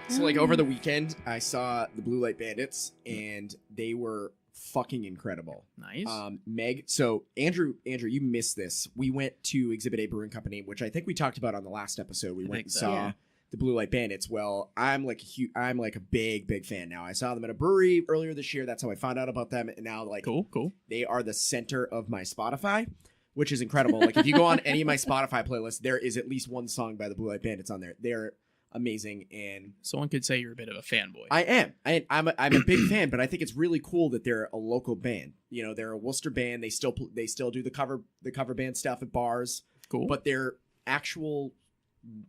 So like over the weekend, I saw the Blue Light Bandits, and they were fucking incredible. Nice. Meg, so Andrew, you missed this. We went to Exhibit A Brewing Company, which I think we talked about on the last episode. We went and saw the Blue Light Bandits. Well, I'm like a big fan now. I saw them at a brewery earlier this year. That's how I found out about them. And now like cool. They are the center of my Spotify, which is incredible. Like if you go on any of my Spotify playlists, there is at least one song by the Blue Light Bandits on there. They're amazing, and someone could say you're a bit of a fanboy. I am. I'm a big fan, but I think it's really cool that they're a local band. You know, they're a Worcester band. They still do the cover band stuff at bars. Cool. But their actual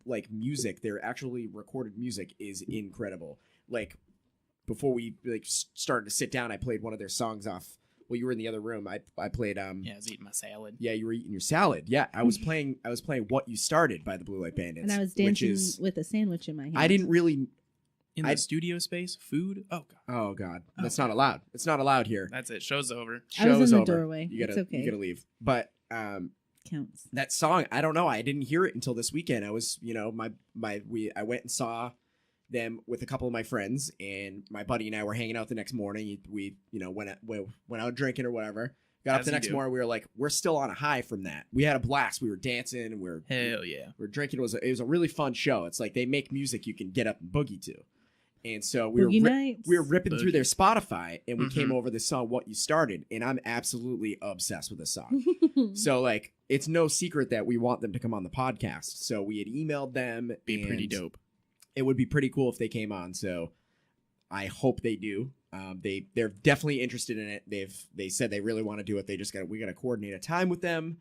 like music, their actually recorded music is incredible. Like before we like started to sit down, I played one of their songs off. Well, you were in the other room. I played I was eating my salad. Yeah, you were eating your salad. Yeah, I was playing What You Started by the Blue Light Bandits. And I was dancing with a sandwich in my hand. I didn't really in the studio space, food. Oh god. That's not allowed. It's not allowed here. That's it. Show's over. I was in the doorway. You gotta leave. But counts. That song, I don't know. I didn't hear it until this weekend. I was, I went and saw them with a couple of my friends, and my buddy and I were hanging out the next morning. We went out drinking or whatever. Got up the next morning. We were like, we're still on a high from that. We had a blast. We were dancing and hell yeah. We were drinking. It was a really fun show. It's like they make music you can get up and boogie to. And so we were ripping through their Spotify, and we came over this song "What You Started," and I'm absolutely obsessed with this song. So like, it's no secret that we want them to come on the podcast. So we had emailed them. Be pretty dope. It would be pretty cool if they came on. So I hope they do. They're definitely interested in it. They said they really want to do it. We got to coordinate a time with them.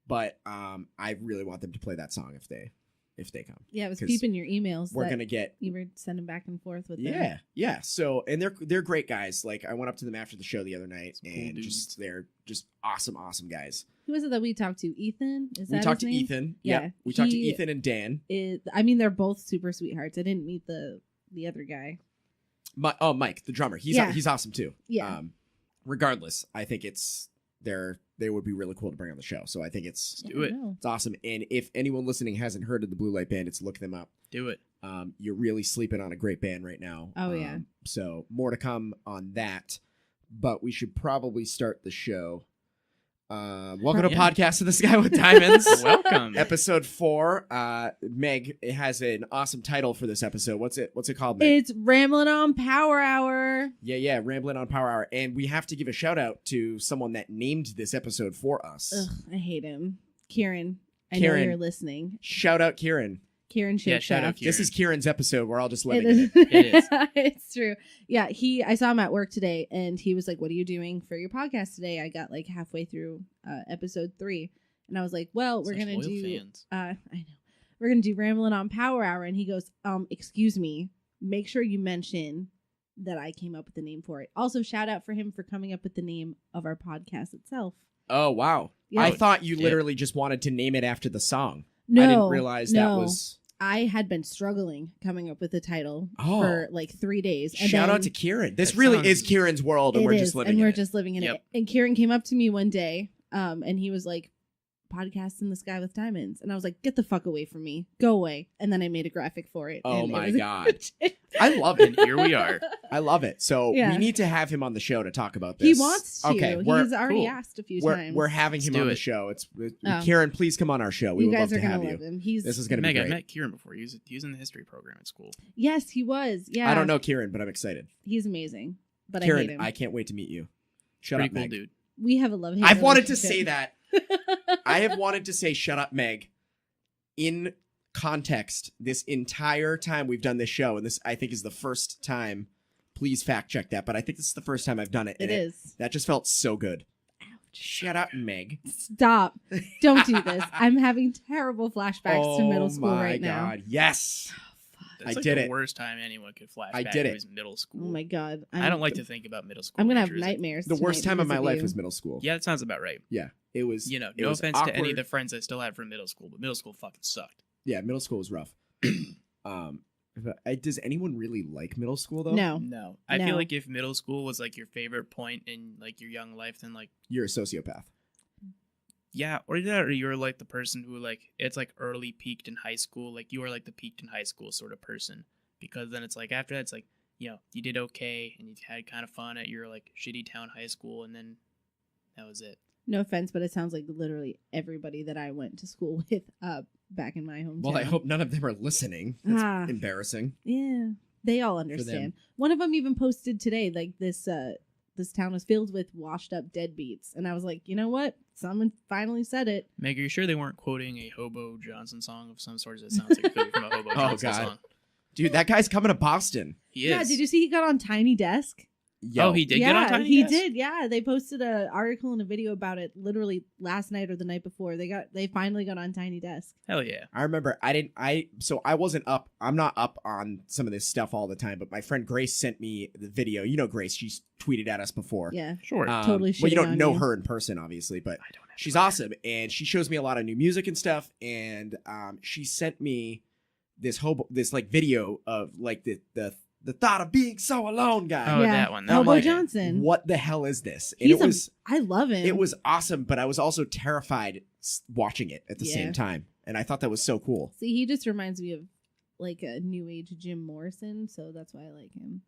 But I really want them to play that song if they come. Yeah, I was peeping your emails. We're gonna get. You were sending back and forth with them. Yeah. So and they're great guys. Like I went up to them after the show the other night, and they're just awesome guys. Who was it that we talked to? Ethan? We talked to Ethan. Yeah. We talked to Ethan and Dan. They're both super sweethearts. I didn't meet the other guy. Mike, the drummer. He's awesome too. Yeah. Regardless, I think they would be really cool to bring on the show. So I think it's awesome. And if anyone listening hasn't heard of the Blue Light Bandits, look them up. Do it. You're really sleeping on a great band right now. Oh yeah. So more to come on that. But we should probably start the show. Welcome to Podcast of the Sky with Diamonds. Welcome. Episode 4. Meg, it has an awesome title for this episode. What's it called, Meg? It's Ramblin On Power Hour. Yeah, Ramblin On Power Hour. And we have to give a shout out to someone that named this episode for us. Ugh, I hate him. Kieran. I know you're listening. Shout out Kieran. Kieran shout out Kieran. This is Kieran's episode. We're all just living it. It is. It's true. Yeah, I saw him at work today, and he was like, "What are you doing for your podcast today?" I got like halfway through episode 3, and I was like, "Well, we're gonna do." I know we're gonna do Ramblin' On Power Hour, and he goes, "Excuse me, make sure you mention that I came up with the name for it. Also, shout out for him for coming up with the name of our podcast itself." Oh wow! Yeah. I thought you literally just wanted to name it after the song. No, I didn't realize that was. I had been struggling coming up with a title for like 3 days. And shout out to Kieran. This really is Kieran's world, and we're just living in it. And Kieran came up to me one day, and he was like, "Podcast in the Sky with Diamonds," and I was like, "Get the fuck away from me, go away!" And then I made a graphic for it. Oh my god, I love it. Here we are. I love it. So we need to have him on the show to talk about this. He wants to. Okay, he's already asked a few times. We're having him on the show. Kieran, please come on our show. We would love to have you. Him. This is going to be great. I met Kieran before. He was in the history program at school. Yes, he was. Yeah. I don't know Kieran, but I'm excited. He's amazing. But Kieran, I hate him. I can't wait to meet you. Shut Pretty up, cool Meg. Dude. We have a love-hate I've wanted to say that. I have wanted to say "shut up, Meg" in context this entire time we've done this show, and this I think is the first time. Please fact check that, but I think this is the first time I've done it. It is. That just felt so good. Ouch. Shut up, Meg. Stop. Don't do this. I'm having terrible flashbacks to middle school right now. Oh my god, yes. That's like the worst time anyone could flashback to his middle school. Oh my god. I don't like to think about middle school. I'm going to have nightmares. The worst time of my life was middle school. Yeah, that sounds about right. Yeah. It was, no offense to any of the friends I still have from middle school, but middle school fucking sucked. Yeah, middle school was rough. Does anyone really like middle school though? No. I feel like if middle school was like your favorite point in like your young life, then like you're a sociopath. Yeah, or that, or you're like the person who like it's like early peaked in high school. Like you are like the peaked in high school sort of person, because then it's like after that it's like you did okay and you had kind of fun at your like shitty town high school, and then that was it. No offense, but it sounds like literally everybody that I went to school with back in my hometown. Well, I hope none of them are listening. That's embarrassing. Yeah, they all understand. One of them even posted today, like this town is filled with washed up deadbeats, and I was like, you know what? Someone finally said it. Meg, are you sure they weren't quoting a Hobo Johnson song of some sort? It sounds like it from a Hobo Johnson song. Dude, that guy's coming to Boston. He is. Yeah, did you see he got on Tiny Desk? Yo. Oh, he did get on Tiny Desk? He did, yeah. They posted an article and a video about it literally last night or the night before. They finally got on Tiny Desk. Hell yeah. I remember I wasn't up. I'm not up on some of this stuff all the time, but my friend Grace sent me the video. You know Grace, she's tweeted at us before. Yeah. Sure. Totally. Well, you don't know her in person, obviously, but she's awesome. And she shows me a lot of new music and stuff. And she sent me this like video of like the thought of being so alone guy. Oh, that one. Hobo Johnson. What the hell is this? And I love him. It was awesome, but I was also terrified watching it at the same time. And I thought that was so cool. See, he just reminds me of like a new age Jim Morrison, so that's why I like him.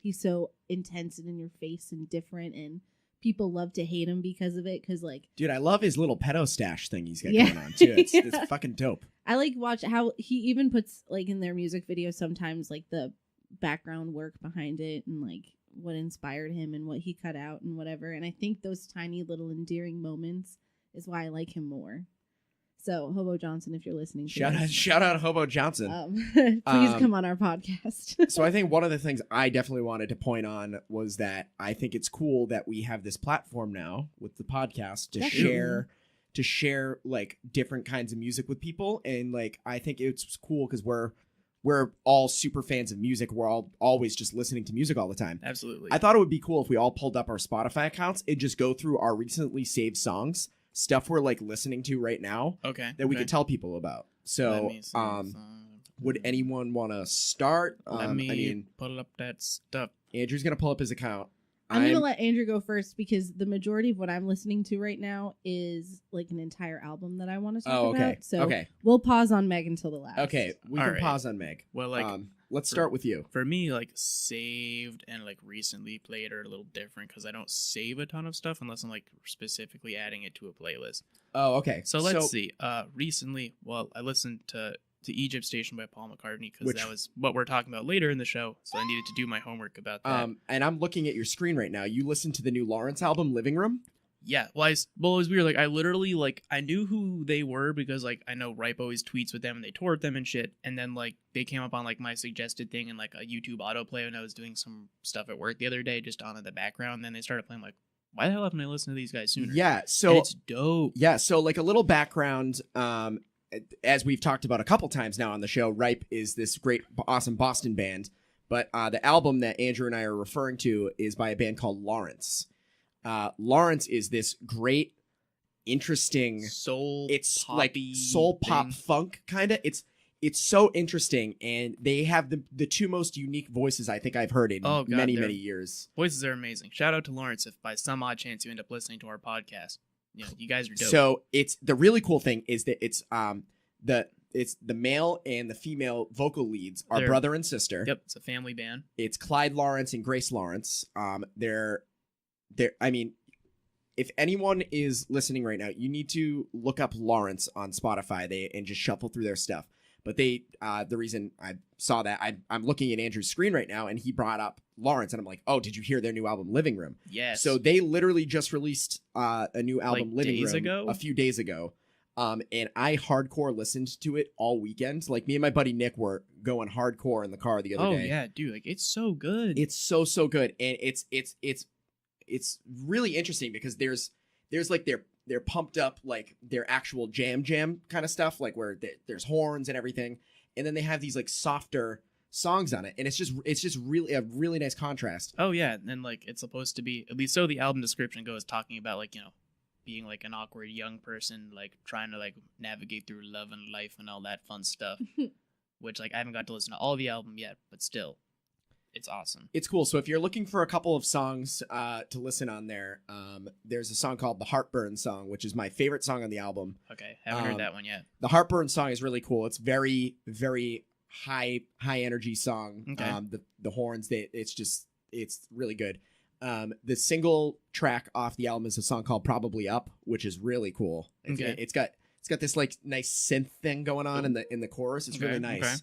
He's so intense and in your face and different, and people love to hate him because of it. Because like, dude, I love his little pedo stash thing he's got going on too. It's fucking dope. I like watch how he even puts like in their music videos sometimes like the background work behind it and like what inspired him and what he cut out and whatever. And I think those tiny little endearing moments is why I like him more. So Hobo Johnson, if you're listening, shout out Hobo Johnson. Please come on our podcast. So I think one of the things I definitely wanted to point on was that I think it's cool that we have this platform now with the podcast to share like different kinds of music with people. And like, I think it's cool because we're all super fans of music. We're all always just listening to music all the time. Absolutely. I thought it would be cool if we all pulled up our Spotify accounts and just go through our recently saved songs, stuff we're like listening to right now. Okay. That we could tell people about. So, would anyone want to start? Let me pull up that stuff. Andrew's going to pull up his account. I'm going to let Andrew go first because the majority of what I'm listening to right now is like an entire album that I want to talk about. So we'll pause on Meg until the last. Okay, we can pause on Meg. Well, like, let's start with you. For me, like saved and like recently played are a little different because I don't save a ton of stuff unless I'm like specifically adding it to a playlist. Oh, okay. So let's see. Recently, I listened to Egypt Station by Paul McCartney because that was what we're talking about later in the show, so I needed to do my homework about that. And I'm looking at your screen right now. You listened to the new Lawrence album, Living Room? Yeah, well, it was weird. Like, I literally, like, I knew who they were because, like, I know Ripe always tweets with them and they tour with them and shit, and then, like, they came up on, like, my suggested thing in, like, a YouTube autoplay when I was doing some stuff at work the other day, just on in the background, and then they started playing, like, why the hell haven't I listened to these guys sooner? Yeah, so... And it's dope. Yeah, so, like, a little background, as we've talked about a couple times now on the show, Ripe is this great, awesome Boston band. But the album that Andrew and I are referring to is by a band called Lawrence. Lawrence is this great, interesting soul. It's like soul pop funk kind of. It's so interesting, and they have the two most unique voices I think I've heard in many years. Voices are amazing. Shout out to Lawrence if by some odd chance you end up listening to our podcast. Yeah, you guys are dope. So it's the really cool thing is that it's the male and the female vocal leads are brother and sister. Yep, it's a family band. It's Clyde Lawrence and Grace Lawrence. They're I mean, if anyone is listening right now, you need to look up Lawrence on Spotify and just shuffle through their stuff. But the reason I saw that, I'm looking at Andrew's screen right now, and he brought up Lawrence, and I'm like, oh, did you hear their new album, Living Room? Yes. So they literally just released a new album, like Living Room, a few days ago. And I hardcore listened to it all weekend. Like, me and my buddy Nick were going hardcore in the car the other day. Oh, yeah, dude. Like, it's so good. It's so good. And it's really interesting because there's like they're pumped up, like their actual jam kind of stuff, like where there's horns and everything, and then they have these like softer songs on it, and it's just really a really nice contrast. Oh yeah, and like it's supposed to be, at least so the album description goes, talking about like, you know, being like an awkward young person, like trying to like navigate through love and life and all that fun stuff. Which like I haven't got to listen to all the album yet, but still. it's awesome. It's cool. So if you're looking for a couple of songs to listen on there, there's a song called the Heartburn song, which is my favorite song on the album. Okay, haven't heard that one yet. The Heartburn song is really cool. It's very, very high energy song. Okay. The horns, it's really good. The single track off the album is a song called Probably Up, which is really cool. It's got this like nice synth thing going on in the chorus. It's really nice. Okay.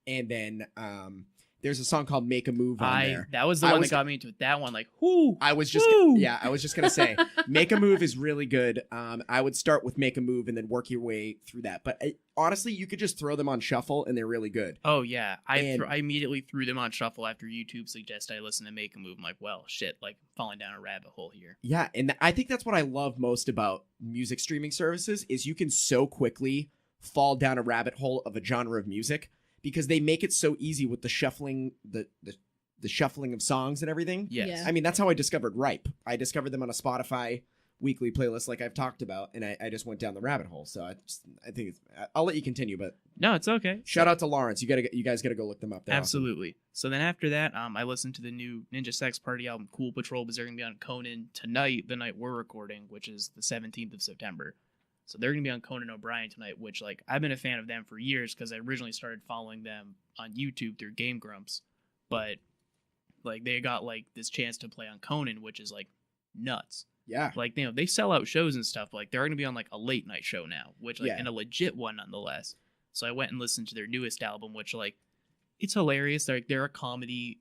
And then there's a song called Make a Move on there. That was the one that got me into it. That one, like, whoo. I was just gonna say, Make a Move is really good. I would start with Make a Move and then work your way through that. But honestly, you could just throw them on shuffle and they're really good. Oh yeah, I immediately threw them on shuffle after YouTube suggested I listen to Make a Move. I'm like, well, shit, like falling down a rabbit hole here. Yeah, and I think that's what I love most about music streaming services is you can so quickly fall down a rabbit hole of a genre of music. Because they make it so easy with the shuffling, the shuffling of songs and everything. Yes. Yeah. I mean, that's how I discovered Ripe. I discovered them on a Spotify weekly playlist like I've talked about, and I just went down the rabbit hole. So I think I'll let you continue, but no, it's okay. Shout out to Lawrence. You guys gotta go look them up. They're absolutely. Awesome. So then after that, I listened to the new Ninja Sex Party album, Cool Patrol, because they're gonna be on Conan tonight, the night we're recording, which is the 17th of September. So they're going to be on Conan O'Brien tonight, which, like, I've been a fan of them for years because I originally started following them on YouTube through Game Grumps. But, like, they got, like, this chance to play on Conan, which is, like, nuts. Yeah. Like, you know, they sell out shows and stuff. Like, they're going to be on, like, a late night show now, which, like, and a legit one nonetheless. So I went and listened to their newest album, which, like, it's hilarious. They're a comedy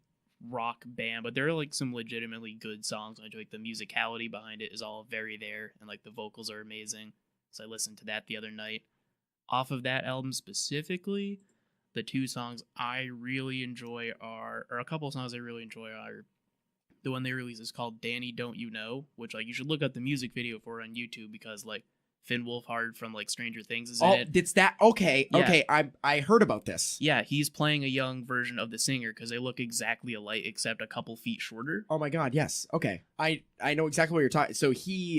rock band, but there are, like, some legitimately good songs. Like, the musicality behind it is all very there, and, like, the vocals are amazing. So I listened to that the other night. Off of that album specifically, the two songs I really enjoy or a couple of songs I really enjoy are the one they released is called Danny Don't You Know, which, like, you should look up the music video for on YouTube because, like, Finn Wolfhard from, like, Stranger Things is in it. Oh, it's that? Okay, yeah. Okay, I heard about this. Yeah, he's playing a young version of the singer because they look exactly alike except a couple feet shorter. Oh my god, yes. Okay. I know exactly what you're talking. So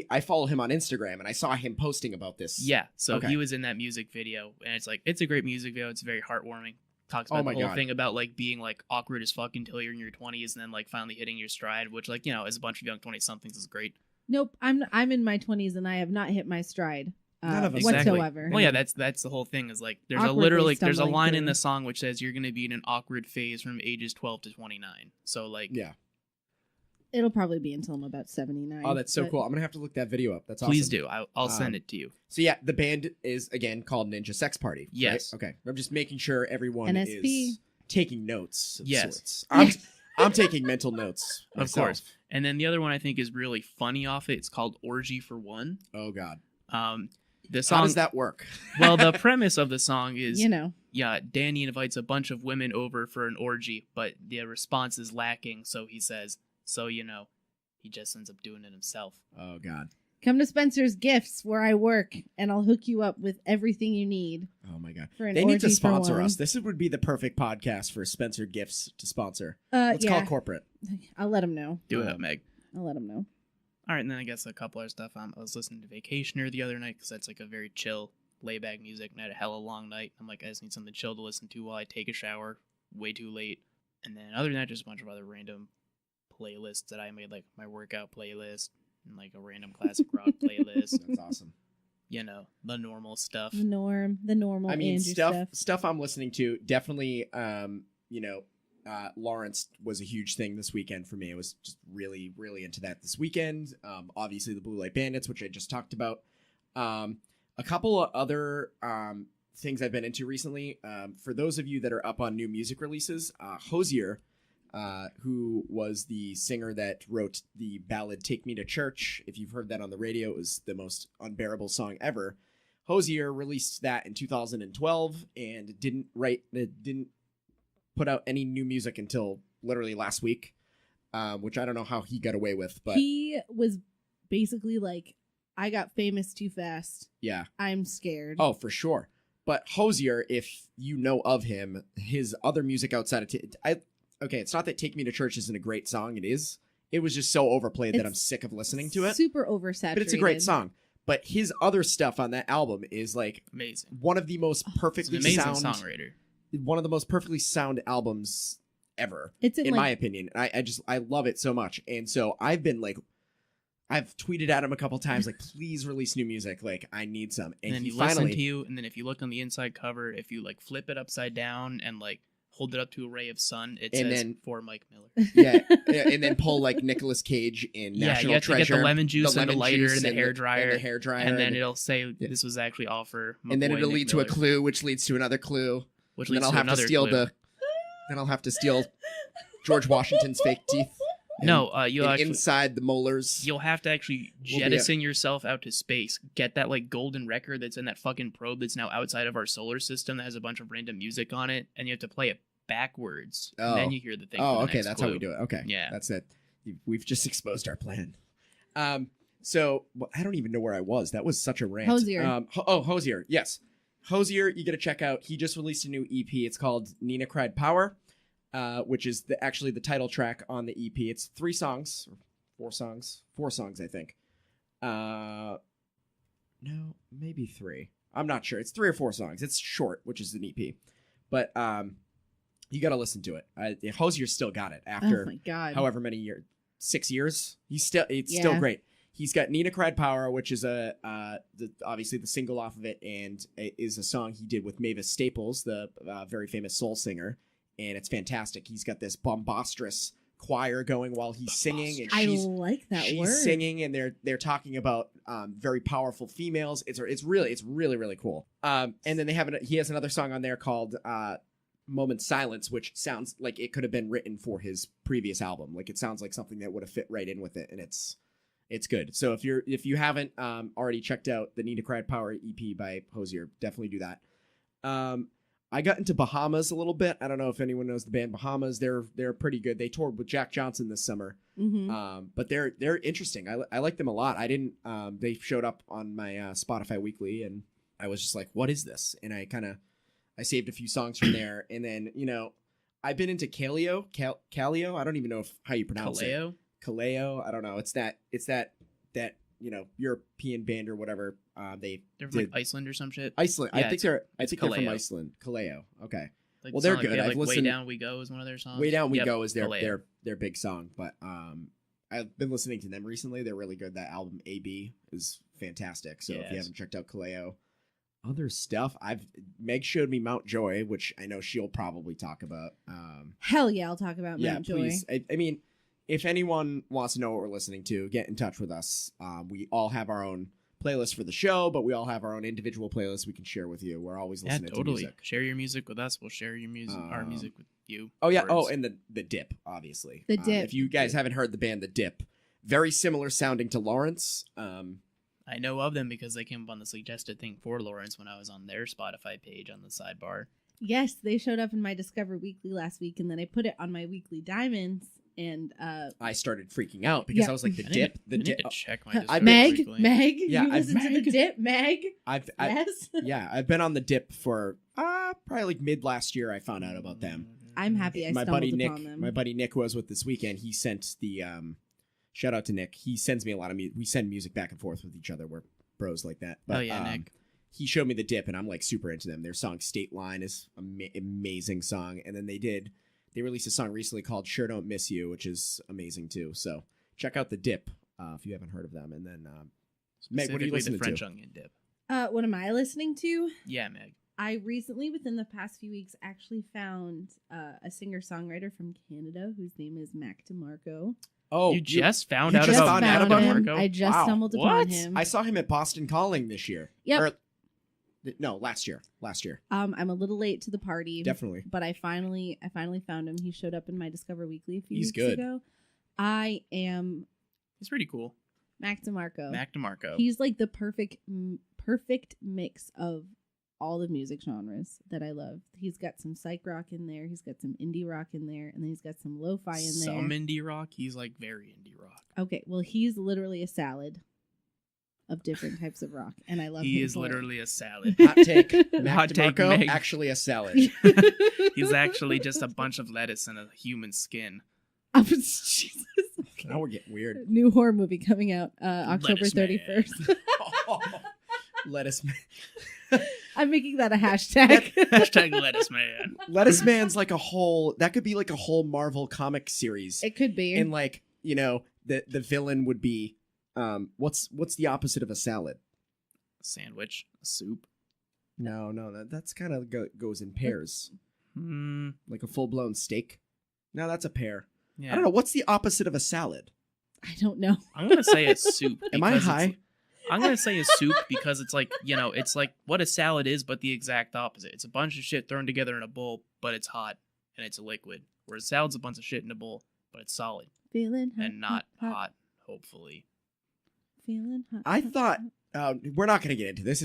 I follow him on Instagram and I saw him posting about this. Yeah, so he was in that music video and it's, like, it's a great music video. It's very heartwarming. Talks about the whole thing about, like, being, like, awkward as fuck until you're in your 20s and then, like, finally hitting your stride, which, like, you know, as a bunch of young 20-somethings is great. Nope, I'm in my 20s and I have not hit my stride None of us. whatsoever. Well, yeah, that's the whole thing. Is like there's there's a line in the song which says you're going to be in an awkward phase from ages 12 to 29. So like it'll probably be until I'm about 79. Oh, that's so cool. I'm gonna have to look that video up. That's awesome. Please do. I'll send it to you. So yeah, the band is again called Ninja Sex Party. Yes. Right? Okay. I'm just making sure everyone NSP. is taking notes. Of sorts. I'm taking mental notes. Of course. And then the other one I think is really funny off it. It's called Orgy for One. Oh God. The song, how does that work? Well, the premise of the song is, yeah, Danny invites a bunch of women over for an orgy, but the response is lacking. So he says, he just ends up doing it himself. Oh God. Come to Spencer's Gifts where I work, and I'll hook you up with everything you need. Oh my God. For an they need to sponsor us. This would be the perfect podcast for Spencer Gifts to sponsor. Let's call corporate. I'll let him know. Do it, Meg. I'll let him know. All right, and then I guess a couple other stuff. I was listening to Vacationer the other night because that's like a very chill, laid-back music, and I had a hella long night. I'm like, I just need something chill to listen to while I take a shower. Way too late. And then other than that, just a bunch of other random playlists that I made, like my workout playlist and like a random classic rock playlist. That's awesome. The normal stuff. The normal. I mean, Andrew stuff I'm listening to. Definitely, Lawrence was a huge thing this weekend for me. I was just really, really into that this weekend. Obviously, the Blue Light Bandits, which I just talked about. A couple of other things I've been into recently. For those of you that are up on new music releases, Hozier, who was the singer that wrote the ballad Take Me to Church. If you've heard that on the radio, it was the most unbearable song ever. Hozier released that in 2012 and didn't put out any new music until literally last week, which I don't know how he got away with. But he was basically like, I got famous too fast. Yeah. I'm scared. Oh, for sure. But Hozier, if you know of him, his other music outside of... it's not that Take Me to Church isn't a great song. It is. It was just so overplayed that I'm sick of listening to it. Super oversaturated. But it's a great song. But his other stuff on that album is like... amazing. One of the most perfectly songwriter. One of the most perfectly sound albums ever. It's in my opinion. I love it so much. And so I've tweeted at him a couple times, like, please release new music. Like, I need some. And then he you finally listen to you, and then if you look on the inside cover, if you like flip it upside down and like hold it up to a ray of sun, it says for Mike Miller. Yeah, and then pull like Nicolas Cage in National you have Treasure. to get the lemon juice and the lighter and the hair dryer. And then it'll say this was actually all for my and then boy it'll Nick lead to Miller. a clue, which leads to another clue. Which and leads then to I'll have to another steal clue. then I'll have to steal George Washington's fake teeth. You'll actually, inside the molars. You'll have to actually jettison yourself out to space. Get that like golden record that's in that fucking probe that's now outside of our solar system that has a bunch of random music on it, and you have to play it backwards. And then you hear the thing. Okay, that's how we do it. Okay, yeah, that's it. We've just exposed our plan. So I don't even know where I was. That was such a rant. Hosier. Hosier. Yes, Hosier. You got to check out. He just released a new EP. It's called Nina Cried Power. Which is actually the title track on the EP. It's 3 songs, or 4 songs, I think. No, maybe 3. I'm not sure. It's 3 or 4 songs. It's short, which is an EP. But you got to listen to it. Hosier still got it after however many years, 6 years. It's still great. He's got Nina Cried Power, which is obviously the single off of it, and it is a song he did with Mavis Staples, the very famous soul singer. And it's fantastic. He's got this bombastic choir going while he's singing. And I like that word. She's singing, and they're talking about very powerful females. It's really cool. And then he has another song on there called Moment Silence, which sounds like it could have been written for his previous album. Like, it sounds like something that would have fit right in with it, and it's good. So if you haven't already checked out the Nina Cried Power EP by Hosier, definitely do that. I got into Bahamas a little bit. I don't know if anyone knows the band Bahamas. They're pretty good. They toured with Jack Johnson this summer. Mm-hmm. But they're interesting. I like them a lot. I didn't. They showed up on my Spotify Weekly, and I was just like, "What is this?" And I saved a few songs from there. And then I've been into Kaleo. Kaleo. I don't even know how you pronounce it. Kaleo. I don't know. It's that European band or whatever. They're from like Iceland or some shit. Iceland. Yeah, I think they're from Iceland. Kaleo. Okay. Like they're good. Like I've listened. Way Down We Go is one of their songs. Way Down We Go is their big song. But I've been listening to them recently. They're really good. That album AB is fantastic. So if you haven't checked out Kaleo, other stuff. Meg showed me Mount Joy, which I know she'll probably talk about. Hell yeah, I'll talk about Mount Joy. Please. I mean, if anyone wants to know what we're listening to, get in touch with us. We all have our own playlist for the show, but we all have our own individual playlists we can share with you. We're always listening to music. Share your music with us. We'll share your music, our music with you. Oh yeah. Oh, and the Dip, obviously. The Dip. If you guys haven't heard the band The Dip, very similar sounding to Lawrence. I know of them because they came up on the suggested thing for Lawrence when I was on their Spotify page on the sidebar. Yes, they showed up in my Discover Weekly last week, and then I put it on my Weekly Diamonds. And I started freaking out because I was like, the Dip. I need to check my Meg, yeah, you listen to the Dip, Meg. Yes, yeah, I've been on the Dip for probably like mid last year. I found out about them. I'm happy I stumbled upon them. My buddy Nick was with this weekend. He sent the shout out to Nick. He sends me a lot of music. We send music back and forth with each other. We're bros like that. But, Nick. He showed me the Dip, and I'm like super into them. Their song State Line is an amazing song, and then they released a song recently called Sure Don't Miss You, which is amazing too. So check out the Dip if you haven't heard of them. And then Meg, what are you listening the French to? Onion Dip. What am I listening to? Yeah, Meg. I recently, within the past few weeks, actually found a singer-songwriter from Canada whose name is Mac DeMarco. Oh, you just found out about him? I just stumbled upon him. I saw him at Boston Calling this year. Yep. No, last year. I'm a little late to the party. Definitely. But I finally found him. He showed up in my Discover Weekly a few weeks good. ago. He's pretty cool. Mac DeMarco. He's like the perfect mix of all the music genres that I love. He's got some psych rock in there. He's got some indie rock in there. And then he's got some lo-fi in there. Some indie rock? He's like very indie rock. Okay, well, he's literally a salad of different types of rock, and I love him. He is literally a salad. Hot take. Hot take, Meg. Actually a salad. He's actually just a bunch of lettuce and a human skin. Jesus. Now we're getting weird. New horror movie coming out October 31st. Lettuce man. I'm making that a hashtag. Hashtag lettuce man. Lettuce man's like that could be like a whole Marvel comic series. It could be. And like, the villain would be, what's the opposite of a salad? A sandwich, a soup. No, that's kind of goes in pairs. Like a full-blown steak. No, that's a pear. Yeah. I don't know. What's the opposite of a salad? I don't know. I'm going to say it's soup. Am I high? I'm going to say it's soup because it's like, it's like what a salad is, but the exact opposite. It's a bunch of shit thrown together in a bowl, but it's hot and it's a liquid. Whereas salad's a bunch of shit in a bowl, but it's solid. Feeling hot. And not hot, hopefully. Feeling hot. I thought... we're not going to get into this.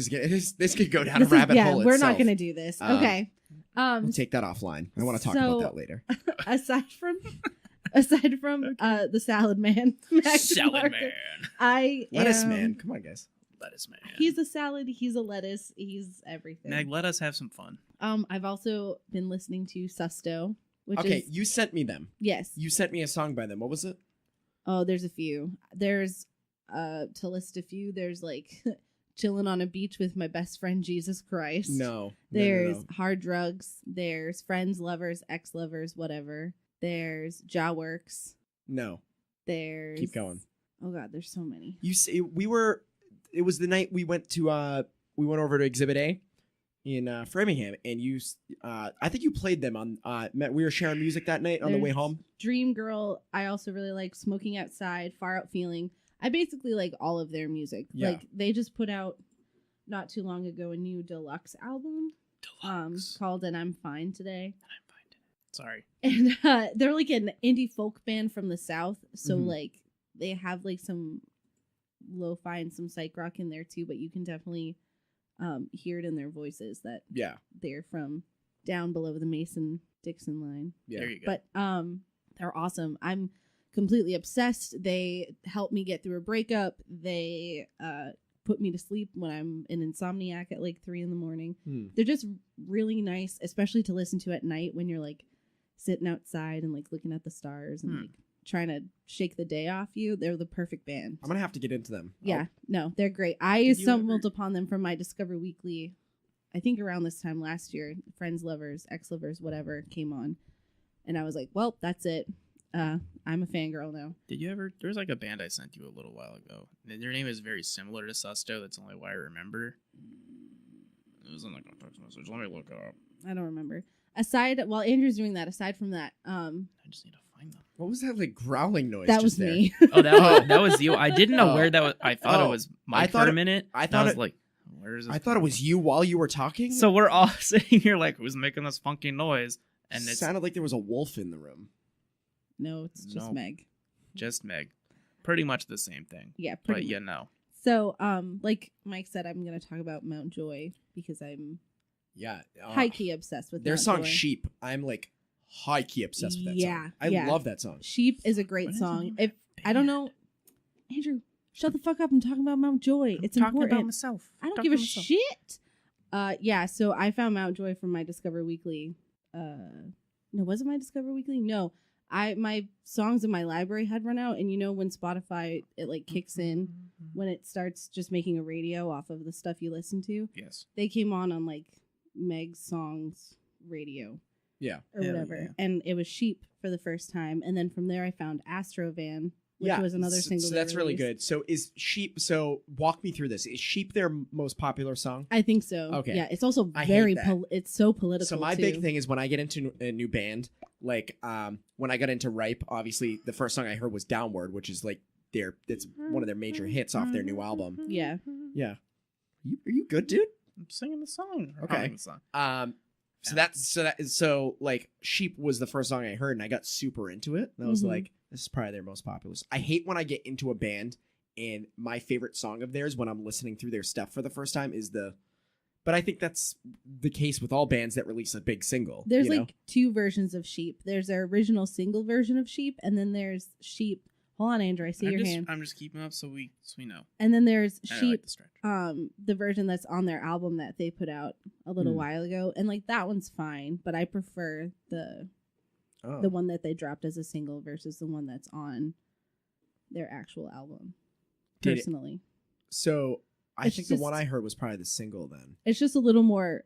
This could go down a rabbit hole. Yeah, we're not going to do this. Okay. We'll take that offline. I want to talk about that later. aside from the salad man, Salad man, lettuce man. Come on, guys. Lettuce man. He's a salad. He's a lettuce. He's everything. Meg, let us have some fun. I've also been listening to Susto. You sent me them. Yes. You sent me a song by them. What was it? Oh, there's a few. There's to list a few. There's like chilling on a beach with my best friend Jesus Christ. No. There's hard drugs. There's friends, lovers, ex-lovers, whatever. There's Jaw Works. No. There's keep going. Oh God, there's so many. You see, it was the night we went over to Exhibit A in Framingham, and I think you played them on. We were sharing music that night on the way home. Dream Girl. I also really like Smoking Outside, Far Out Feeling. I basically like all of their music. Yeah. Like they just put out not too long ago a new deluxe album. Called And I'm Fine Today. Sorry. And they're like an indie folk band from the South. So like they have like some lo-fi and some psych rock in there too, but you can definitely hear it in their voices that they're from down below the Mason-Dixon line. Yeah. There you go. But they're awesome. I'm completely obsessed. They help me get through a breakup. They put me to sleep when I'm an insomniac at like 3 a.m. They're just really nice, especially to listen to at night when you're like sitting outside and like looking at the stars and like trying to shake the day off you. They're the perfect band. I'm gonna have to get into them. Yeah, no, they're great. I stumbled upon them from my Discover Weekly, I think around this time last year. Friends, lovers, ex-lovers, whatever came on, and I was like, well, that's it. I'm a fangirl now. Did you ever? There's like a band I sent you a little while ago. Their name is very similar to Susto. That's only why I remember. It was in like a text message. Let me look it up. I don't remember. While Andrew's doing that, aside from that, I just need to find them. What was that like growling noise? That was me. Oh, that was you. I didn't know where that was. I thought it was Mike for a minute. I thought I was like, where is this? I thought it was you while you were talking. So we're all sitting here like, who's making this funky noise? And it sounded like there was a wolf in the room. No, it's just Meg. Just Meg. Pretty much the same thing. Yeah, but you know. So, like Mike said, I'm going to talk about Mount Joy because I'm high-key obsessed with their Mount song Joy. Sheep. I'm like high-key obsessed with that song. I love that song. Sheep is a great song. I don't know, Andrew, shut the fuck up. I'm talking about Mount Joy. It's talking important. About myself. I don't give a shit. So I found Mount Joy from my Discover Weekly. No, was it my Discover Weekly? No. My songs in my library had run out, and you know when Spotify it like kicks in when it starts just making a radio off of the stuff you listen to. Yes, they came on like Meg's songs radio, or whatever, and it was Sheep for the first time, and then from there I found Astrovan, which was another single. So that's really good. So is Sheep? So walk me through this. Is Sheep their most popular song? I think so. Okay. Yeah, it's also very it's so political. So my big thing is when I get into a new band, like when I got into Ripe, obviously the first song I heard was Downward, which is like it's one of their major hits off their new album. Yeah. Yeah. Are you good, dude? I'm singing the song. Okay. So like Sheep was the first song I heard, and I got super into it. And I was like, this is probably their most popular. I hate when I get into a band and my favorite song of theirs when I'm listening through their stuff for the first time is but I think that's the case with all bands that release a big single. There's like two versions of Sheep. There's their original single version of Sheep, and then there's Sheep. Hold on, Andrew, I see your hand. I'm just keeping up so we know. And then there's Sheep, like the version that's on their album that they put out a little while ago, and like that one's fine, but I prefer the one that they dropped as a single versus the one that's on their actual album. Personally. So I think the one I heard was probably the single then. It's just a little more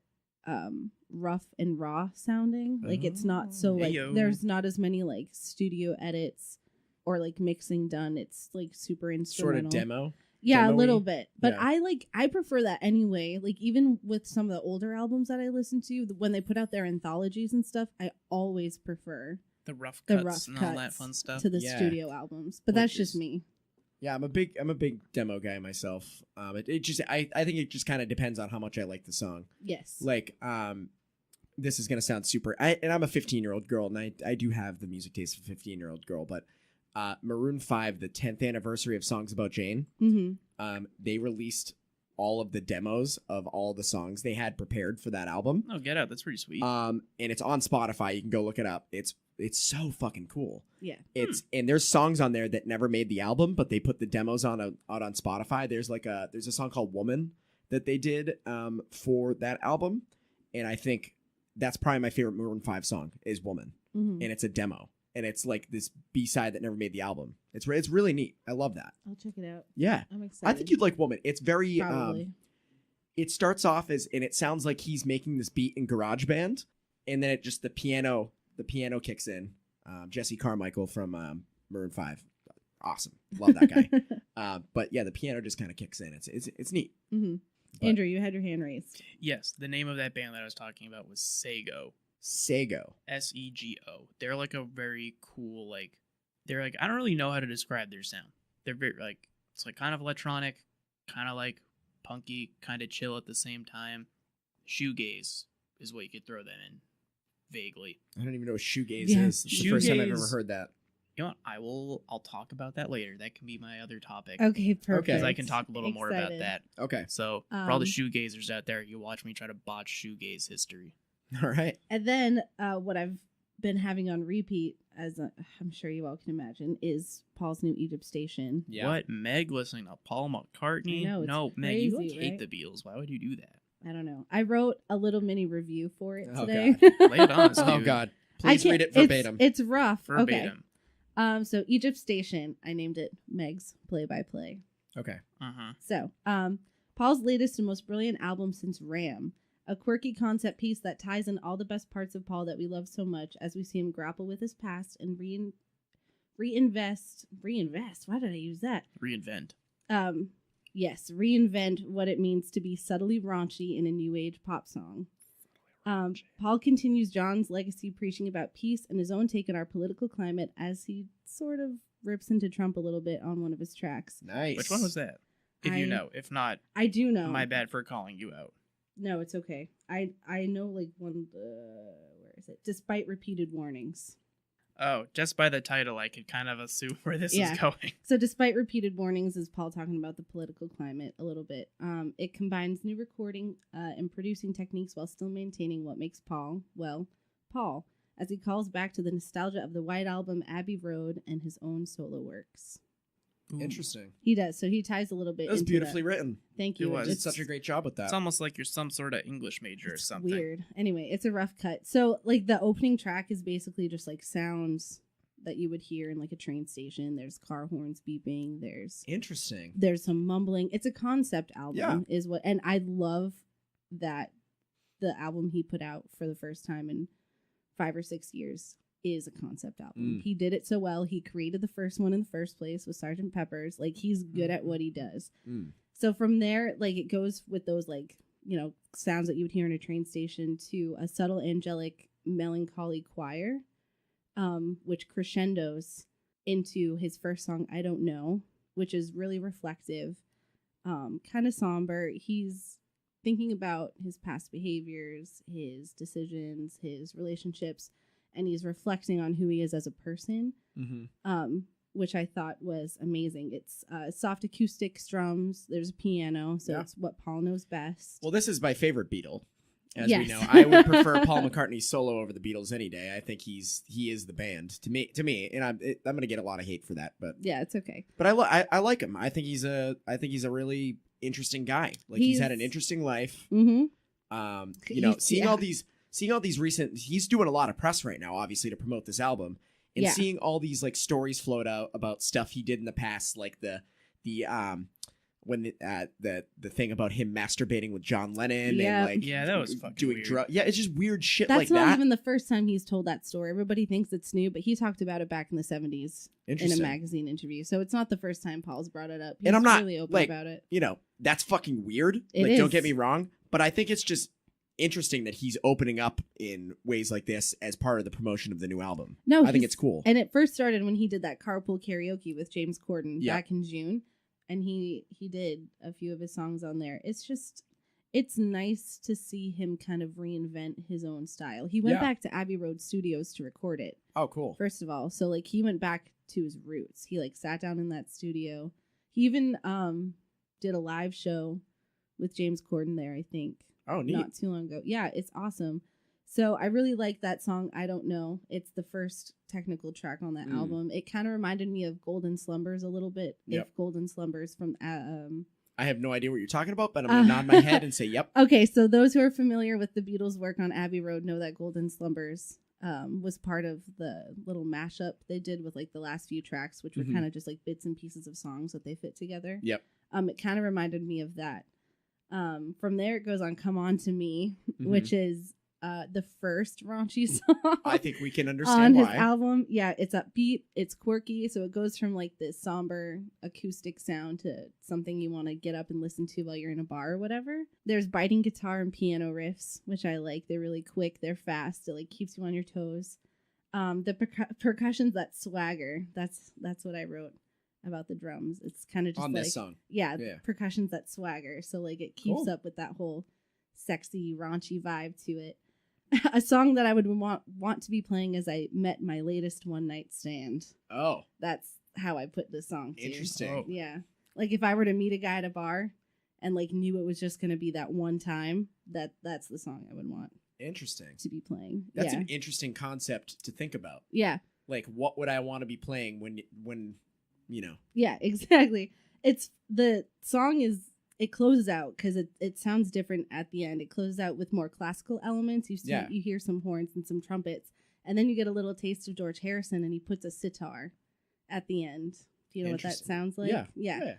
rough and raw sounding. Like it's not so like there's not as many like studio edits or like mixing done. It's like super instrumental. Sort of demo. Yeah, demo-y. a little bit. But Yeah. I prefer that anyway. Like even with some of the older albums that I listen to, when they put out their anthologies and stuff, I always prefer the rough cuts and all that fun stuff to the studio albums. But that's just me. Yeah, I'm a big demo guy myself. It just I think it just kind of depends on how much I like the song. Yes. Like this is gonna sound super. And I'm a 15-year-old girl, and I do have the music taste of a 15-year-old girl. But Maroon 5, the 10th anniversary of Songs About Jane, they released all of the demos of all the songs they had prepared for that album. Oh, get out! That's pretty sweet. And it's on Spotify. You can go look it up. It's so fucking cool. Yeah. And there's songs on there that never made the album, but they put the demos out on Spotify. There's a song called Woman that they did for that album, and I think that's probably my favorite Maroon 5 song is Woman, and it's a demo, and it's like this B-side that never made the album. It's really neat. I love that. I'll check it out. Yeah, I'm excited. I think you'd like Woman. It's very Probably. It starts off and it sounds like he's making this beat in GarageBand, and then it just the piano kicks in. Jesse Carmichael from Maroon 5, awesome, love that guy. But yeah, the piano just kind of kicks in. It's neat. Andrew, you had your hand raised. Yes, the name of that band that I was talking about was Sego. Sego. Sego. They're like a very cool, like they're like I don't really know how to describe their sound. They're very like it's like kind of electronic, kind of like punky, kind of chill at the same time. Shoegaze is what you could throw them in. Vaguely. I don't even know what shoegaze is. It's the first time I've ever heard that. You know what? I'll talk about that later. That can be my other topic. Okay, perfect. Because I can talk a little more about that. Okay. So for all the shoegazers out there, you watch me try to botch shoegaze history. All right. And then what I've been having on repeat, as I'm sure you all can imagine, is Paul's new Egypt Station. Yeah. What? Meg listening to Paul McCartney? I know, no, Meg, crazy, you like hate right? the Beatles. Why would you do that? I don't know. I wrote a little mini review for it today. God. Lay it on us, dude. Oh God! Please read it verbatim. It's rough. Verbatim. Okay. So Egypt Station, I named it Meg's Play-by-Play. Okay. So, Paul's latest and most brilliant album since Ram, a quirky concept piece that ties in all the best parts of Paul that we love so much as we see him grapple with his past and reinvest. Why did I use that? Reinvent. Yes, reinvent what it means to be subtly raunchy in a new age pop song. Paul continues John's legacy, preaching about peace and his own take on our political climate as he sort of rips into Trump a little bit on one of his tracks. Nice. Which one was that? If you know. If not, I do know. My bad for calling you out. No, it's okay. I know like one. Where is it? Despite repeated warnings. Oh, just by the title, I could kind of assume where this is going. So despite repeated warnings is Paul talking about the political climate a little bit. It combines new recording and producing techniques while still maintaining what makes Paul, well, Paul, as he calls back to the nostalgia of the White Album, Abbey Road, and his own solo works. Ooh. Interesting. He does. So he ties a little bit. It was beautifully written. Thank you. You did such a great job with that. It's almost like you're some sort of English major or something. Weird. Anyway, it's a rough cut. So like the opening track is basically just like sounds that you would hear in like a train station. There's car horns beeping. There's some mumbling. It's a concept album is what, and I love that the album he put out for the first time in 5 or 6 years is a concept album. He did it so well. He created the first one in the first place with Sgt. Pepper's. Like he's good at what he does. So from there, like it goes with those like, you know, sounds that you would hear in a train station to a subtle, angelic, melancholy choir, which crescendos into his first song, I Don't Know, which is really reflective, kind of somber. He's thinking about his past behaviors, his decisions, his relationships, and he's reflecting on who he is as a person, which I thought was amazing. It's soft acoustic strums. There's a piano, so it's what Paul knows best. Well, this is my favorite Beatle. As we know, I would prefer Paul McCartney's solo over the Beatles any day. I think he is the band to me, and I'm going to get a lot of hate for that, but yeah, it's okay. But I like him. I think he's a really interesting guy. Like he's had an interesting life. You know, seeing all these recent, he's doing a lot of press right now, obviously, to promote this album, and seeing all these like stories float out about stuff he did in the past, like the when the thing about him masturbating with John Lennon Yeah. and that was fucking doing weird. drugs. Yeah, it's just weird shit That's like not that. even the first time he's told that story. Everybody thinks it's new, but he talked about it back in the 70s in a magazine interview. So it's not the first time Paul's brought it up. He's and I'm not really open like, about it. That's fucking weird. It Like, is. don't get me wrong, but I think it's just interesting that he's opening up in ways like this as part of the promotion of the new album. No, I think it's cool. And it first started when he did that carpool karaoke with James Corden Yeah. back in June. And he did a few of his songs on there. It's nice to see him kind of reinvent his own style. He went back to Abbey Road Studios to record it. Oh, cool. First of all. So like he went back to his roots. He like sat down in that studio. He even did a live show with James Corden there, I think. Oh, neat. Not too long ago. Yeah, it's awesome. So I really like that song, I Don't Know. It's the first technical track on that album. It kind of reminded me of Golden Slumbers a little bit. Yep. If Golden Slumbers from... I have no idea what you're talking about, but I'm going to nod my head and say, yep. Okay, so those who are familiar with the Beatles' work on Abbey Road know that Golden Slumbers was part of the little mashup they did with like the last few tracks, which were kind of just like bits and pieces of songs that they fit together. Yep. It kind of reminded me of that. From there, it goes on Come On To Me, which is the first raunchy song. I think we can understand on why. his album. Yeah, it's upbeat, it's quirky, so it goes from like this somber acoustic sound to something you want to get up and listen to while you're in a bar or whatever. There's biting guitar and piano riffs, which I like. They're really quick, they're fast, it like keeps you on your toes. The percussion's that swagger. That's what I wrote about the drums. It's kind of just on like, this song. Yeah, percussion's that swagger, so like it keeps up with that whole sexy raunchy vibe to it. A song that I would want to be playing as I met my latest one night stand. Oh, that's how I put this song too. Interesting. Oh. Yeah, like if I were to meet a guy at a bar and like knew it was just going to be that one time, that's the song I would want. Interesting. To be playing. That's an interesting concept to think about. Yeah. Like, what would I want to be playing when Yeah, exactly. It's the song is. It closes out because it sounds different at the end. It closes out with more classical elements. You hear some horns and some trumpets, and then you get a little taste of George Harrison, and he puts a sitar at the end. Do you know what that sounds like? Yeah.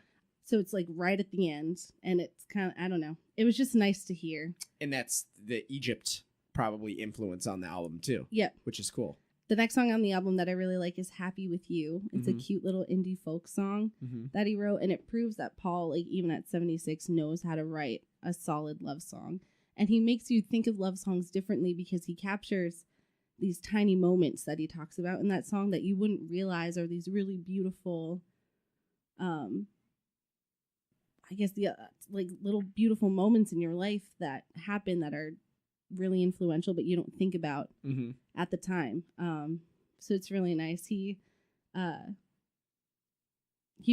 So it's like right at the end, and it's kind of, I don't know. It was just nice to hear. And that's the Egypt probably influence on the album too. Yeah. Which is cool. The next song on the album that I really like is Happy With You. It's a cute little indie folk song that he wrote, and it proves that Paul, like even at 76, knows how to write a solid love song. And he makes you think of love songs differently because he captures these tiny moments that he talks about in that song that you wouldn't realize are these really beautiful, I guess like little beautiful moments in your life that happen that are really influential, but you don't think about at the time. So it's really nice. He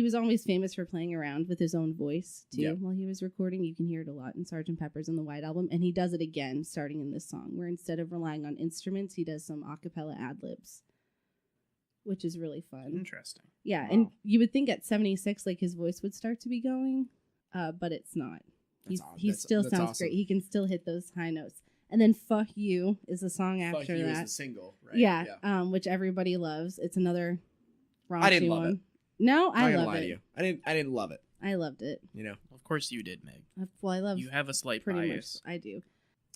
was always famous for playing around with his own voice too. While he was recording. You can hear it a lot in Sgt. Pepper's and the White Album, and he does it again starting in this song, where instead of relying on instruments, he does some a cappella ad-libs, which is really fun. Interesting. Yeah. Wow. And you would think at 76 like his voice would start to be going, but it's not. He still sounds awesome. Great. He can still hit those high notes. And then Fuck You is the song after Fuck You that. is the single, right? Yeah. Which everybody loves. It's another raunchy one. I didn't love it. No, I love it. I'm not gonna lie to you. I didn't love it. I loved it. Of course you did, Meg. Well, I love. You have a slight pretty bias. much. I do.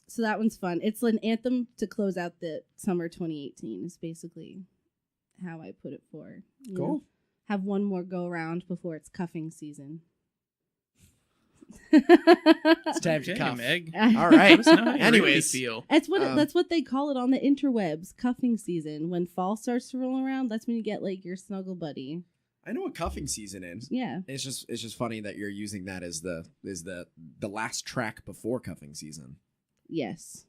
So that one's fun. It's an anthem to close out the summer 2018. Is basically how I put it for. Cool. Have one more go around before it's cuffing season. It's time to cuff. Meg. All right. Anyways, feel. That's what they call it on the interwebs, cuffing season. When fall starts to roll around, that's when you get like your snuggle buddy. I know what cuffing season is. Yeah. It's just funny that you're using that as the last track before cuffing season. Yes,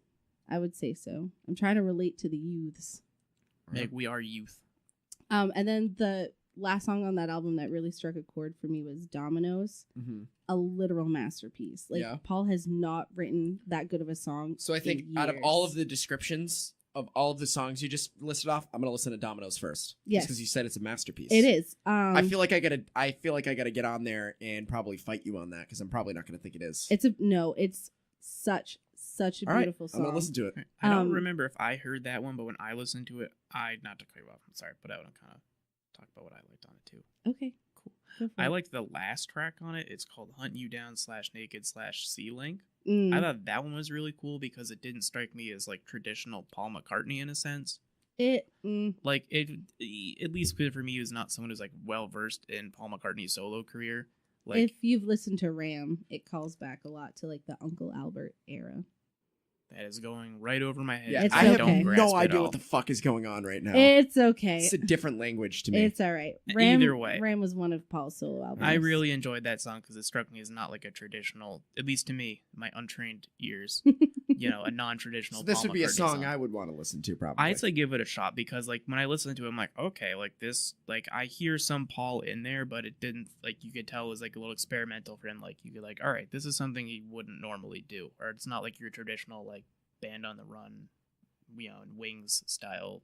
I would say so. I'm trying to relate to the youths. Meg, we are youth. And then the last song on that album that really struck a chord for me was Dominoes. A literal masterpiece. Like Paul has not written that good of a song. So I think out of all of the descriptions of all of the songs you just listed off, I'm gonna listen to Dominoes first. Yes, because you said it's a masterpiece. It is. I feel like I gotta get on there and probably fight you on that because I'm probably not gonna think it is. It's such a beautiful song. I'm gonna listen to it. I don't remember if I heard that one, but when I listened to it, not to cut you off. I'm sorry, but I want to kind of talk about what I liked on it too. Okay. Cool. I liked the last track on it. It's called Hunt You Down /Naked/Sea-Link. I thought that one was really cool because it didn't strike me as like traditional Paul McCartney in a sense. Like it, at least for me, is not someone who's like well versed in Paul McCartney's solo career. Like, if you've listened to Ram, it calls back a lot to like the Uncle Albert era. That is going right over my head. Yeah, I have no idea what the fuck is going on right now. It's okay. It's a different language to me. It's all right. Either way, Ram was one of Paul's solo albums. I really enjoyed that song because it struck me as not like a traditional, at least to me, my untrained ears, a non-traditional. So this Paul would be McCartney a song I would want to listen to, probably. I'd say give it a shot because, like, when I listen to it, I'm like, okay, like this, like I hear some Paul in there, but it didn't, like, you could tell it was like a little experimental for him. Like, you could like, all right, this is something he wouldn't normally do, or it's not like your traditional like Band on the Run, and Wings style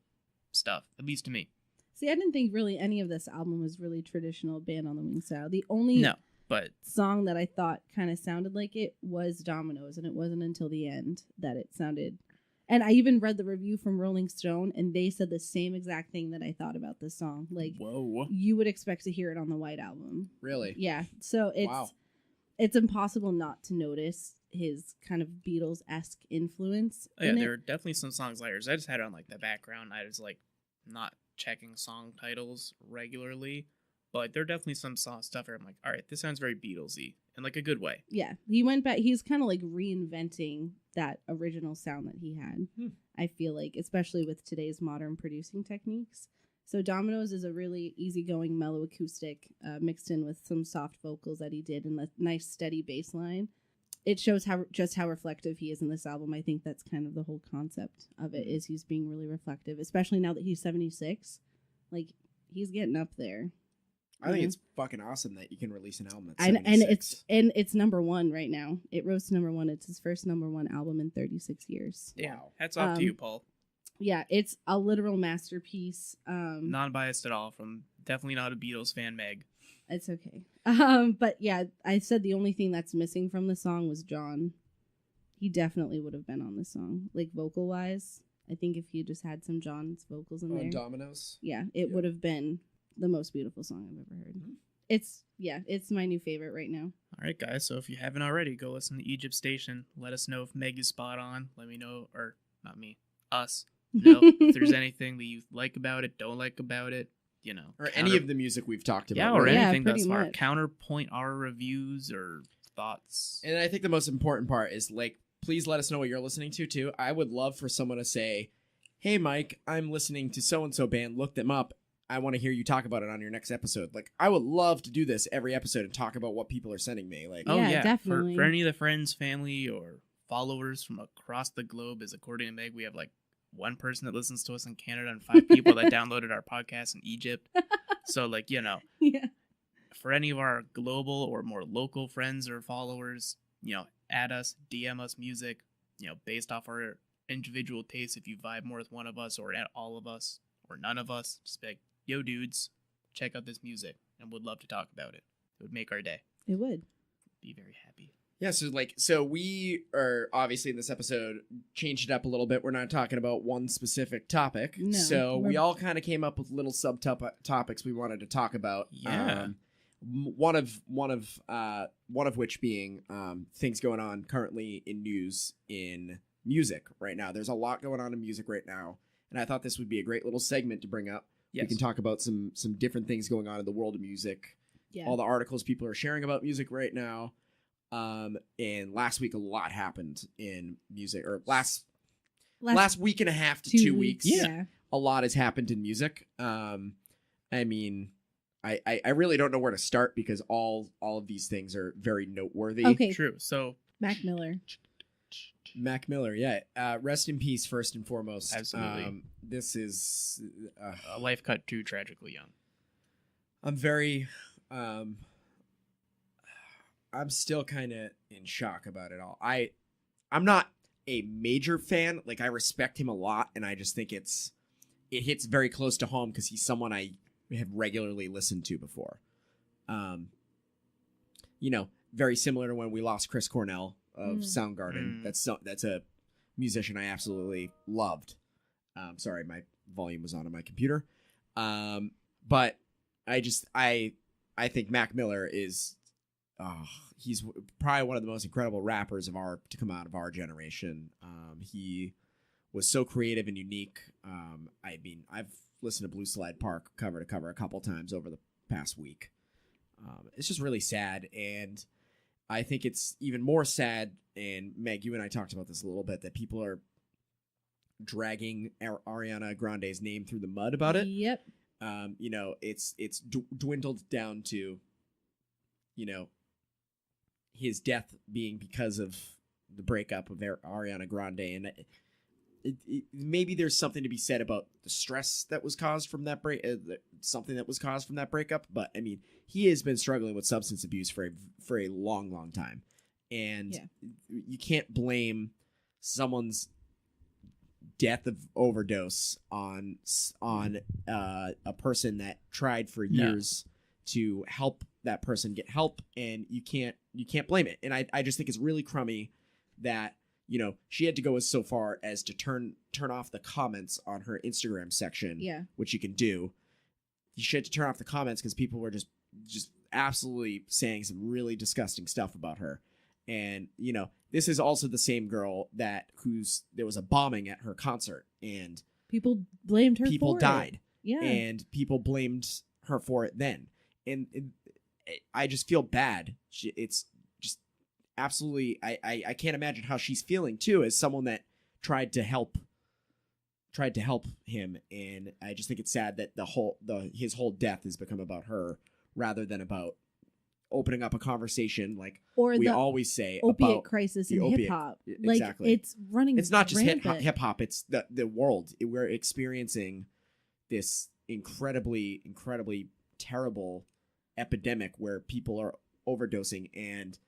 stuff, at least to me. See, I didn't think really any of this album was really traditional Band on the Wing style. The only song that I thought kind of sounded like it was Dominoes, and it wasn't until the end that it sounded. And I even read the review from Rolling Stone, and they said the same exact thing that I thought about this song. Like, whoa, you would expect to hear it on the White Album. Really? Yeah. So it's impossible not to notice his kind of Beatles-esque influence. Oh, yeah, there are definitely some songs like yours. I just had it on like the background. I was like not checking song titles regularly, but there are definitely some stuff where I'm like, all right, this sounds very Beatles-y in like a good way. Yeah, he went back. He's kind of like reinventing that original sound that he had. I feel like, especially with today's modern producing techniques. So Dominoes is a really easygoing mellow acoustic mixed in with some soft vocals that he did and a nice steady bass line. It shows how reflective he is in this album. I think that's kind of the whole concept of it, is he's being really reflective, especially now that he's 76. Like, he's getting up there. I think it's fucking awesome that you can release an album at 76. And it's number one right now. It rose to number one. It's his first number one album in 36 years. Yeah. Wow. Hats off to you, Paul. Yeah, it's a literal masterpiece. Non-biased at all. From definitely not a Beatles fan, Meg. It's okay. But yeah, I said the only thing that's missing from the song was John. He definitely would have been on the song, like vocal wise. I think if you just had some John's vocals in there, Dominoes. Yeah, it would have been the most beautiful song I've ever heard. It's my new favorite right now. All right, guys. So if you haven't already, go listen to Egypt Station. Let us know if Meg is spot on. Let me know, or not me, us. Know if there's anything that you like about it, don't like about it. Or any of the music we've talked about. Yeah, or anything thus far. Counterpoint our reviews or thoughts. And I think the most important part is, like, please let us know what you're listening to, too. I would love for someone to say, hey, Mike, I'm listening to so-and-so band. Look them up. I want to hear you talk about it on your next episode. Like, I would love to do this every episode and talk about what people are sending me. Like, definitely. For any of the friends, family, or followers from across the globe, as according to Meg, we have, like, one person that listens to us in Canada and 5 people that downloaded our podcast in Egypt. So, like, for any of our global or more local friends or followers, add us, DM us music, based off our individual tastes. If you vibe more with one of us or all of us or none of us, just be like, yo, dudes, check out this music, and would love to talk about it. It would make our day. It would. Be very happy. Yeah, so we are obviously in this episode changed it up a little bit. We're not talking about one specific topic. No, so we all kind of came up with little topics we wanted to talk about. Yeah. One of which being things going on currently in news in music right now. There's a lot going on in music right now, and I thought this would be a great little segment to bring up. Yes. We can talk about some different things going on in the world of music. Yeah. All the articles people are sharing about music right now. And last week a lot happened in music, or last week and a half to 2 weeks. Yeah. A lot has happened in music. I mean, I really don't know where to start because all of these things are very noteworthy. Okay. True. So Mac Miller, yeah. Rest in peace, first and foremost. Absolutely. This is a life cut too tragically young. I'm very I'm still kind of in shock about it all. I'm not a major fan. Like, I respect him a lot, and I just think it hits very close to home because he's someone I have regularly listened to before. Very similar to when we lost Chris Cornell of Soundgarden. That's a musician I absolutely loved. Sorry, my volume was on my computer. But I I think Mac Miller is he's probably one of the most incredible rappers to come out of our generation. He was so creative and unique. I mean, I've listened to Blue Slide Park cover to cover a couple times over the past week. It's just really sad, and I think it's even more sad, and Meg, you and I talked about this a little bit, that people are dragging Ariana Grande's name through the mud about it. Yep. You know, it's dwindled down to, you know, his death being because of the breakup of Ariana Grande, and maybe there's something to be said about the stress that was caused from that something that was caused from that breakup. But I mean, he has been struggling with substance abuse for a long time, and you can't blame someone's death of overdose on a person that tried for years to help that person get help, and you can't blame it. And I just think it's really crummy that, you know, she had to go so far as to turn off the comments on her Instagram section, which you can do. She had to turn off the comments because people were just absolutely saying some really disgusting stuff about her. And, you know, this is also the same girl there was a bombing at her concert, and people blamed her. People died. Yeah. And people blamed her for it then. And I just feel bad. It's just absolutely, I can't imagine how she's feeling too, as someone that tried to help him. And I just think it's sad that his whole death has become about her rather than about opening up a conversation like we always say opiate about crisis in hip hop. Like, exactly. It's running. It's not just rampant. hip hop. It's the world. We're experiencing this incredibly terrible epidemic where people are overdosing, and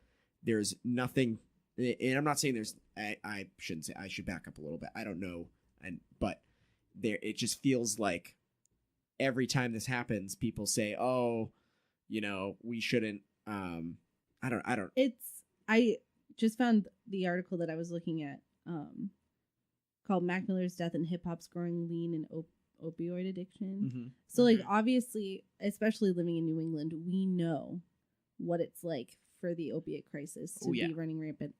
there's nothing. And I'm not saying there's. I shouldn't say. I should back up a little bit. I don't know, but it just feels like every time this happens, people say, "Oh, you know, we shouldn't." I don't. I just found the article that I was looking at, called "Mac Miller's Death and Hip Hop's Growing Lean and Opioid Addiction." Mm-hmm. So, like, obviously, especially living in New England, we know what it's like for the opiate crisis to be running rampant.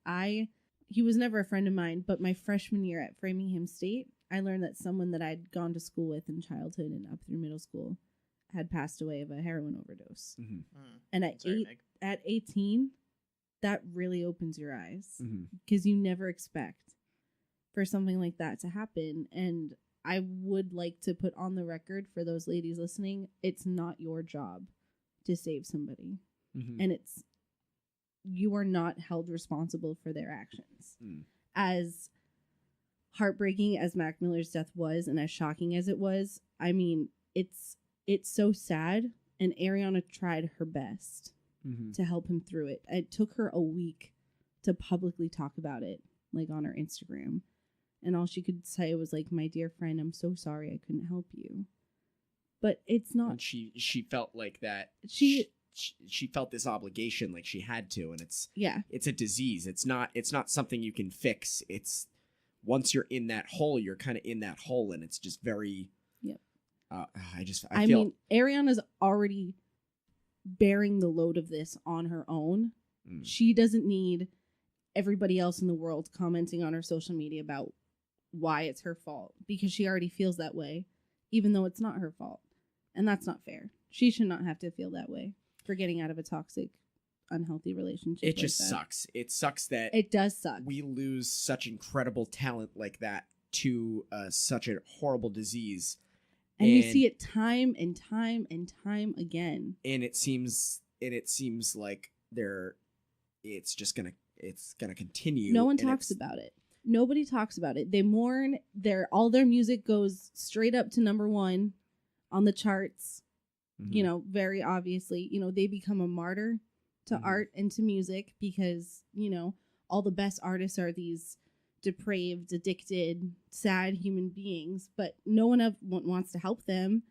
He was never a friend of mine, but my freshman year at Framingham State, I learned that someone that I'd gone to school with in childhood and up through middle school had passed away of a heroin overdose. Mm-hmm. And at 18, that really opens your eyes, because you never expect for something like that to happen. And I would like to put on the record for those ladies listening, it's not your job to save somebody. Mm-hmm. And you are not held responsible for their actions. As heartbreaking as Mac Miller's death was, and as shocking as it was, I mean, it's so sad, and Ariana tried her best to help him through it. It took her a week to publicly talk about it, like on her Instagram. And all she could say was like, "My dear friend, I'm so sorry I couldn't help you." But it's not. And she felt like that. She felt this obligation, like she had to, and it's a disease. It's not something you can fix. It's once you're in that hole, you're kind of in that hole, and it's just very. I feel. mean, Ariana's already bearing the load of this on her own. She doesn't need everybody else in the world commenting on her social media about why it's her fault, because she already feels that way, even though it's not her fault. And that's not fair. She should not have to feel that way for getting out of a toxic, unhealthy relationship. It just sucks. It sucks that it does suck. We lose such incredible talent like that to such a horrible disease. And we see it time and time and time again. And it seems like it's gonna continue. No one talks about it. Nobody talks about it. They mourn. All their music goes straight up to number 1 on the charts. You know, very obviously, you know, they become a martyr to art and to music, because, you know, all the best artists are these depraved, addicted, sad human beings, but no one wants to help them,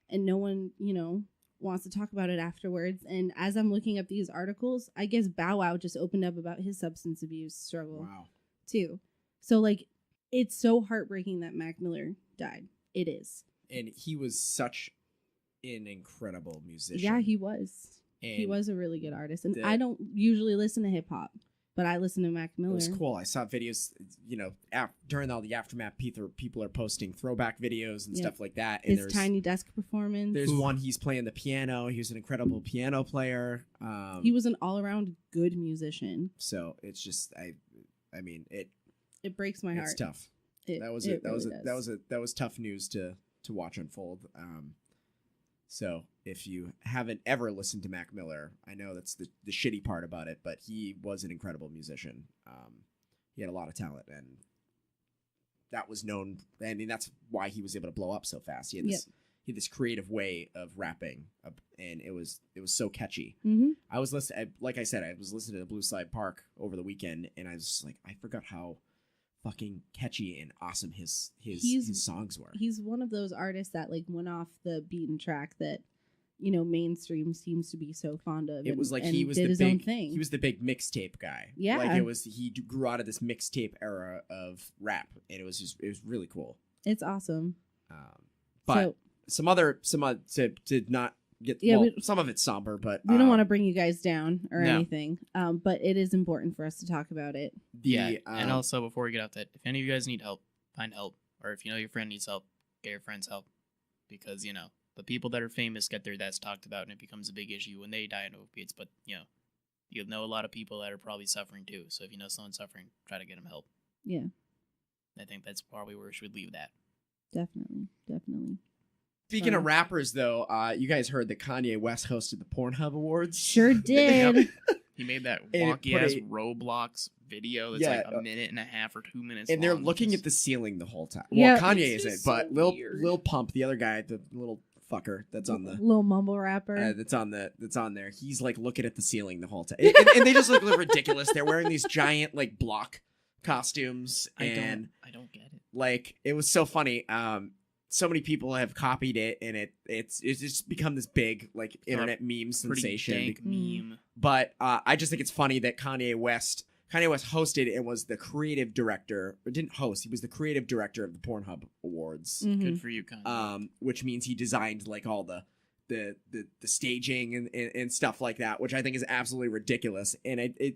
and no one, you know, wants to talk about it afterwards. And as I'm looking up these articles, I guess Bow Wow just opened up about his substance abuse struggle too. So, like, it's so heartbreaking that Mac Miller died. It is. And he was such an incredible musician. Yeah, he was. And he was a really good artist. And I don't usually listen to hip hop, but I listen to Mac Miller. It was cool. I saw videos, during all the aftermath, people are posting throwback videos and stuff like that. And his Tiny Desk performance. There's one, he's playing the piano. He was an incredible piano player. He was an all-around good musician. So it's just, it breaks my heart. It's tough. That was tough news to watch unfold. So if you haven't ever listened to Mac Miller, I know that's the shitty part about it, but he was an incredible musician. He had a lot of talent, and that was known. I mean, that's why he was able to blow up so fast. He had this creative way of rapping, and it was so catchy. Mm-hmm. I was listening, like I said, I was listening to Blue Slide Park over the weekend, and I was just like, I forgot how fucking catchy and awesome his songs were. He's one of those artists that like went off the beaten track that mainstream seems to be so fond of. It was like he was did the his big own thing. He was the big mixtape guy. Yeah, like he grew out of this mixtape era of rap, and it was really cool. It's awesome. But some to not get some of it's somber, but we don't want to bring you guys down or anything. But it is important for us to talk about it. And also before we get off that, if any of you guys need help, find help, or if you know your friend needs help, get your friends help, because the people that are famous get their deaths talked about, and it becomes a big issue when they die in opiates. But you know a lot of people that are probably suffering too. So if you know someone suffering, try to get them help. Yeah, I think that's probably where we should leave that. Definitely. Speaking of rappers, though, you guys heard that Kanye West hosted the PornHub Awards. Sure did. He made that wonky-ass Roblox video that's like a minute and a half or 2 minutes and long. they're looking at the ceiling the whole time. Yeah, well, Kanye isn't, but so Lil Pump, the other guy, the little fucker that's on the... little mumble rapper. That's on there. He's like looking at the ceiling the whole time. And they just look ridiculous. They're wearing these giant like block costumes. And I don't get it. Like, it was so funny. So many people have copied it, and it's just become this big like internet meme sensation. Dank meme. But I just think it's funny that Kanye West hosted and was the creative director. Or didn't host. He was the creative director of the PornHub Awards. Mm-hmm. Good for you, Kanye. Which means he designed like all the staging and stuff like that, which I think is absolutely ridiculous. And it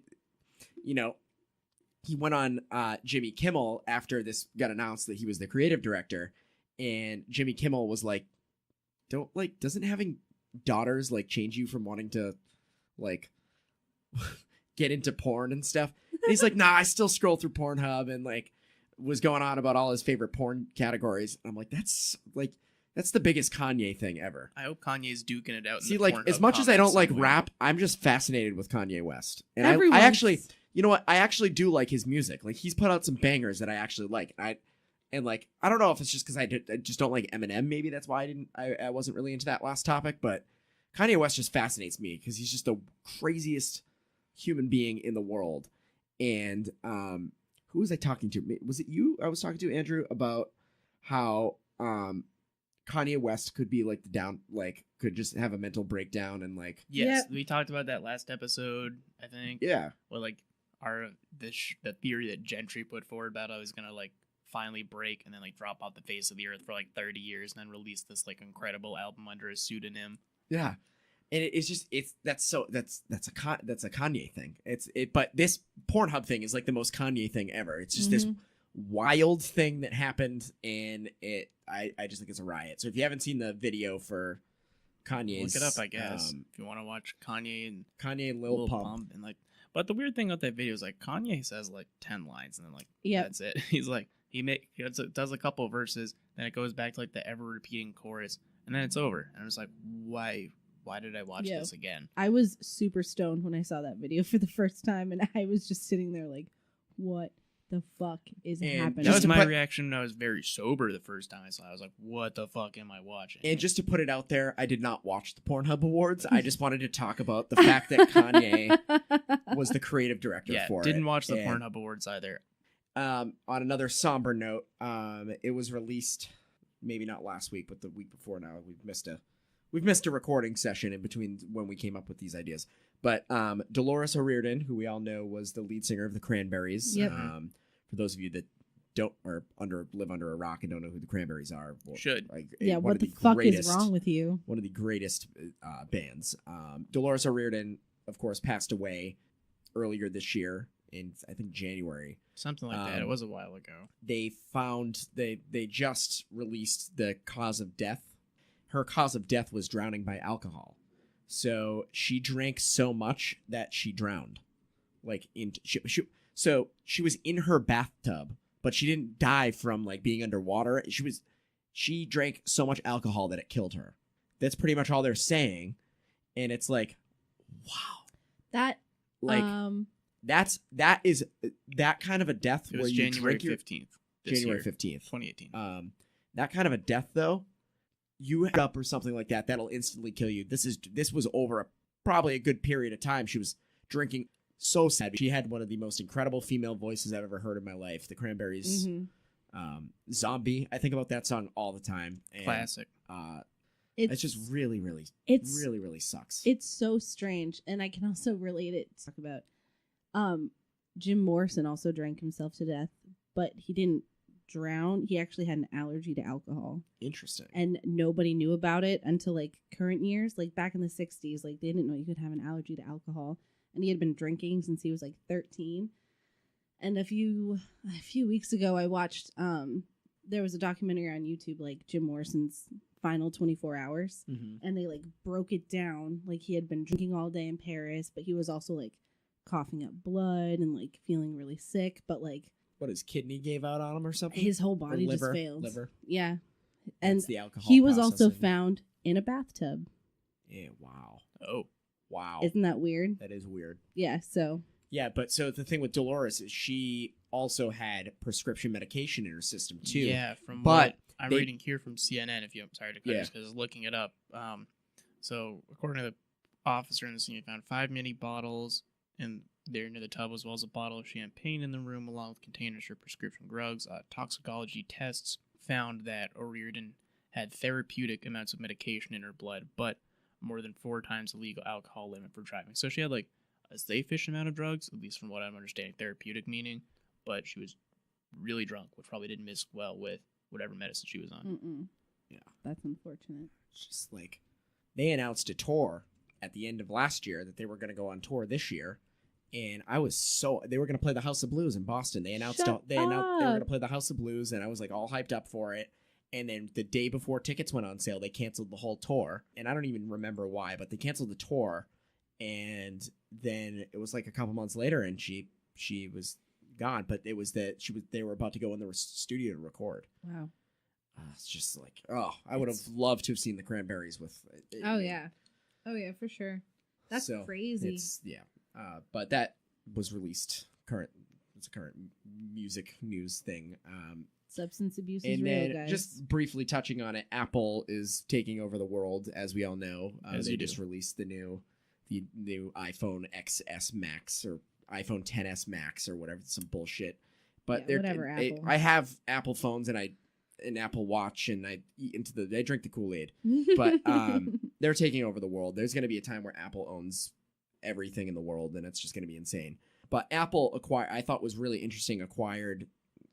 he went on Jimmy Kimmel after this got announced that he was the creative director. And Jimmy Kimmel was like, doesn't having daughters like change you from wanting to like get into porn and stuff? And he's like, nah, I still scroll through Pornhub, and like was going on about all his favorite porn categories. And I'm like, that's the biggest Kanye thing ever. I hope Kanye's duking it out. See, like, as much as I don't like rap, I'm just fascinated with Kanye West. And I actually, you know what? I actually do like his music. Like, he's put out some bangers that I actually like. And like, I don't know if it's just because I just don't like Eminem. Maybe that's why I wasn't really into that last topic. But Kanye West just fascinates me because he's just the craziest human being in the world. And who was I talking to? Was it you? I was talking to Andrew about how Kanye West could be like could just have a mental breakdown and like. Yes, we talked about that last episode, I think. Yeah. Well, like the theory that Gentry put forward about how he's gonna like finally break and then like drop off the face of the earth for like 30 years and then release this like incredible album under a pseudonym. Yeah. And that's a Kanye thing. But this Pornhub thing is like the most Kanye thing ever. It's just this wild thing that happened, and I just think it's a riot. So if you haven't seen the video for Kanye's, look it up, I guess. If you want to watch Kanye and Lil Pump and like, but the weird thing about that video is like Kanye says like 10 lines and then like that's it. He's like he does a couple of verses, then it goes back to like the ever repeating chorus, and then it's over. And I'm just like, why did I watch this again? I was super stoned when I saw that video for the first time, and I was just sitting there like, what the fuck is happening? That was my reaction when I was very sober the first time I saw it. I was like, what the fuck am I watching? And just to put it out there, I did not watch the Pornhub Awards. I just wanted to talk about the fact that Kanye was the creative director for it. Didn't watch the Pornhub Awards either. On another somber note, it was released maybe not last week, but the week before now. We've missed a recording session in between when we came up with these ideas. But Dolores O'Riordan, who we all know was the lead singer of the Cranberries, yep. For those of you that live under a rock and don't know who the Cranberries are, should. What the fuck is wrong with you? One of the greatest bands. Dolores O'Riordan, of course, passed away earlier this year in, I think, January. Something like that. It was a while ago. They just released the cause of death. Her cause of death was drowning by alcohol. So she drank so much that she drowned. So she was in her bathtub, but she didn't die from like being underwater. She drank so much alcohol that it killed her. That's pretty much all they're saying. And it's like, wow. That is that kind of a death it where was you January drink 15th. January 15th. 2018. That kind of a death though, you head up or something like that, that'll instantly kill you. This was over probably a good period of time. She was drinking so sad. She had one of the most incredible female voices I've ever heard in my life. The Cranberries, Zombie. I think about that song all the time. And, classic. It's just really, really, really sucks. It's so strange, and I can also relate it to talk about. Jim Morrison also drank himself to death, but he didn't drown. He actually had an allergy to alcohol. Interesting. And nobody knew about it until like current years, like back in the 60s. Like they didn't know you could have an allergy to alcohol, and he had been drinking since he was like 13. And a few weeks ago, I watched. There was a documentary on YouTube, like Jim Morrison's final 24 hours, and they like broke it down. Like he had been drinking all day in Paris, but he was also like coughing up blood and like feeling really sick. But like, what, his kidney gave out on him or something? His whole body just failed. Liver. Yeah, and the alcohol he was also found in a bathtub. Yeah. Wow. Oh. Wow. Isn't that weird? That is weird. Yeah. So. Yeah, but so the thing with Dolores is she also had prescription medication in her system too. Yeah, what I'm reading here from CNN. I'm sorry to cut this because I was looking it up. So according to the officer in the scene, he found 5 mini bottles in there near the tub, as well as a bottle of champagne in the room, along with containers for prescription drugs. Toxicology tests found that O'Riordan had therapeutic amounts of medication in her blood, but more than 4 times the legal alcohol limit for driving. So she had like a safe-ish amount of drugs, at least from what I'm understanding, therapeutic meaning, but she was really drunk, which probably didn't mix well with whatever medicine she was on. Mm-mm. Yeah, that's unfortunate. It's just like they announced a tour at the end of last year that they were going to go on tour this year, and they were going to play the House of Blues in Boston. They announced they were going to play the House of Blues, and I was like all hyped up for it. And then the day before tickets went on sale, they canceled the whole tour, and I don't even remember why, but they canceled the tour. And then it was like a couple months later, and she was gone. But it was that they were about to go in the studio to record. Wow. It's just like, I would have loved to have seen the Cranberries with. Oh yeah, for sure. That's crazy. But that was released. It's a current music news thing. Substance abuse is real, guys. Just briefly touching on it, Apple is taking over the world, as we all know. They just released the new iPhone XS Max or iPhone XS Max or whatever, some bullshit. But Apple. I have Apple phones and an Apple Watch, and I drink the Kool-Aid. But they're taking over the world. There's going to be a time where Apple owns everything in the world, and it's just going to be insane. But Apple I thought was really interesting, acquired.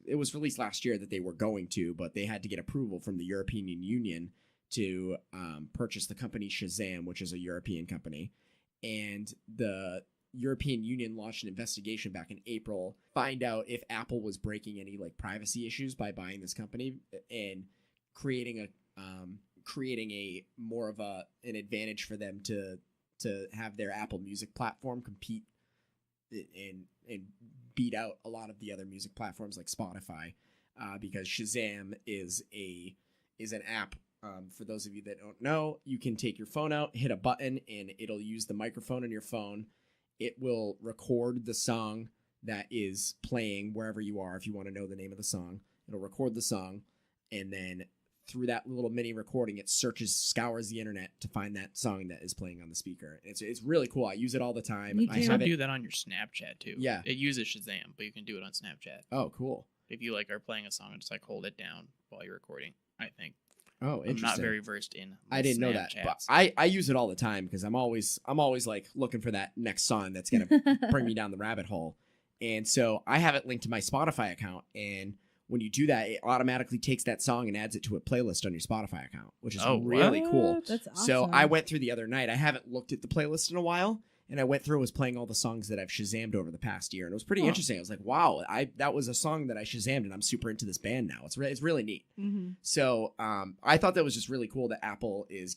It was released last year that they were going to, but they had to get approval from the European Union to purchase the company Shazam, which is a European company. And the European Union launched an investigation back in April, find out if Apple was breaking any like privacy issues by buying this company and creating a more of an advantage for them to have their Apple Music platform compete and beat out a lot of the other music platforms like Spotify, because Shazam is an app. For those of you that don't know, you can take your phone out, hit a button, and it'll use the microphone on your phone. It will record the song that is playing wherever you are. If you want to know the name of the song, it'll record the song, and then through that little mini recording, it scours the internet to find that song that is playing on the speaker. It's really cool. I use it all the time. You can do that on your Snapchat too. Yeah, it uses Shazam, but you can do it on Snapchat. Oh, cool. If you like are playing a song and just like hold it down while you're recording, I think. Oh, interesting. I'm not very versed in. I didn't know that, but I use it all the time because I'm always like looking for that next song that's gonna bring me down the rabbit hole, and so I have it linked to my Spotify account. And when you do that, it automatically takes that song and adds it to a playlist on your Spotify account, which is really cool. That's awesome. So I went through the other night. I haven't looked at the playlist in a while, and I went through and was playing all the songs that I've Shazammed over the past year, and it was pretty interesting. I was like, wow, that was a song that I Shazammed, and I'm super into this band now. It's really neat. Mm-hmm. So I thought that was just really cool that Apple is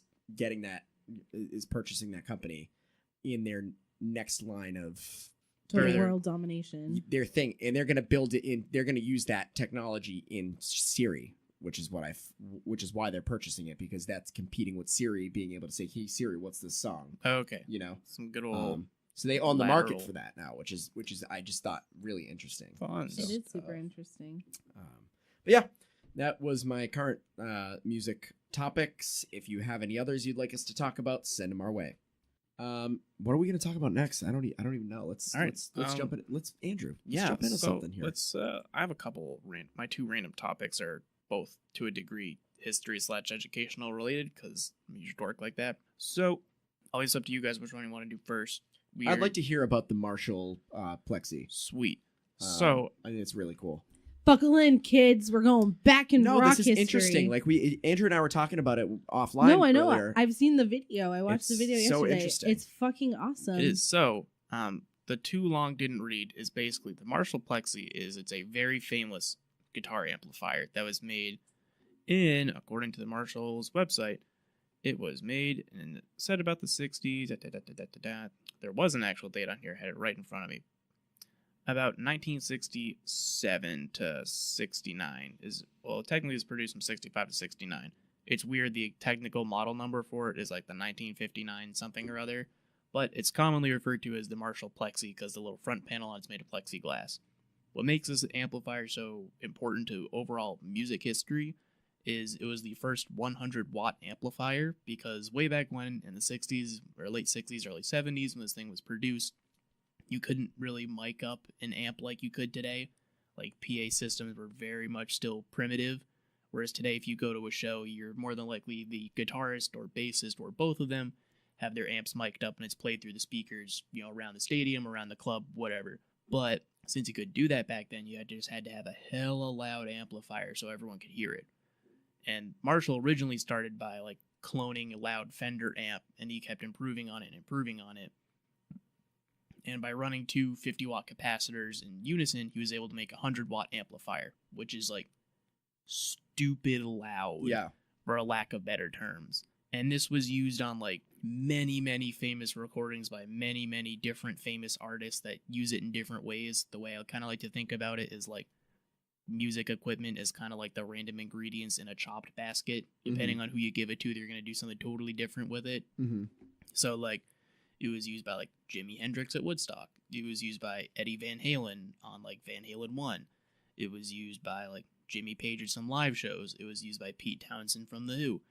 purchasing that company in their next line of total world domination, their thing, and they're going to build it in. They're going to use that technology in Siri, which is why they're purchasing it, because that's competing with Siri being able to say, "Hey Siri, what's this song?" Okay, some good old. So they own the market for that now, which is I just thought really interesting. Fun. It is super interesting. But yeah, that was my current music topics. If you have any others you'd like us to talk about, send them our way. What are we going to talk about next? I don't even know. Let's jump in. Andrew. Let's jump into something here. I have a couple. My two random topics are both to a degree history/educational related, because I'm a huge dork like that. So, always up to you guys which one you want to do first. I'd like to hear about the Marshall Plexi. Sweet. I think it's really cool. Buckle in, kids. We're going back in rock history. This is interesting. Like Andrew and I were talking about it offline. No, I know. Earlier. I've seen the video. I watched the video yesterday. So interesting. It's fucking awesome. It is. So, the too long didn't read is basically the Marshall Plexi it's a very famous guitar amplifier that was made according to the Marshall's website, it was made and said about the 60s. There was an actual date on here. I had it right in front of me. About 1967 to 69 technically it's produced from 65 to 69. It's weird, the technical model number for it is like the 1959 something or other, but it's commonly referred to as the Marshall Plexi because the little front panel on it's made of plexiglass. What makes this amplifier so important to overall music history is it was the first 100-watt amplifier, because way back when in the 60s or late 60s, early 70s when this thing was produced, you couldn't really mic up an amp like you could today. Like, PA systems were very much still primitive, whereas today if you go to a show, you're more than likely the guitarist or bassist or both of them have their amps mic'd up and it's played through the speakers, around the stadium, around the club, whatever. But since you could do that back then, you just had to have a hella loud amplifier so everyone could hear it. And Marshall originally started by cloning a loud Fender amp, and he kept improving on it. And by running two 50-watt capacitors in unison, he was able to make a 100-watt amplifier, which is stupid loud, for a lack of better terms. And this was used on many, many famous recordings by many, many different famous artists that use it in different ways. The way I kind of like to think about it is music equipment is kind of like the random ingredients in a chopped basket. Depending on who you give it to, they're going to do something totally different with it. So it was used by Jimi Hendrix at Woodstock. It was used by Eddie Van Halen on Van Halen 1. It was used by Jimmy Page at some live shows. It was used by Pete Townsend from The Who.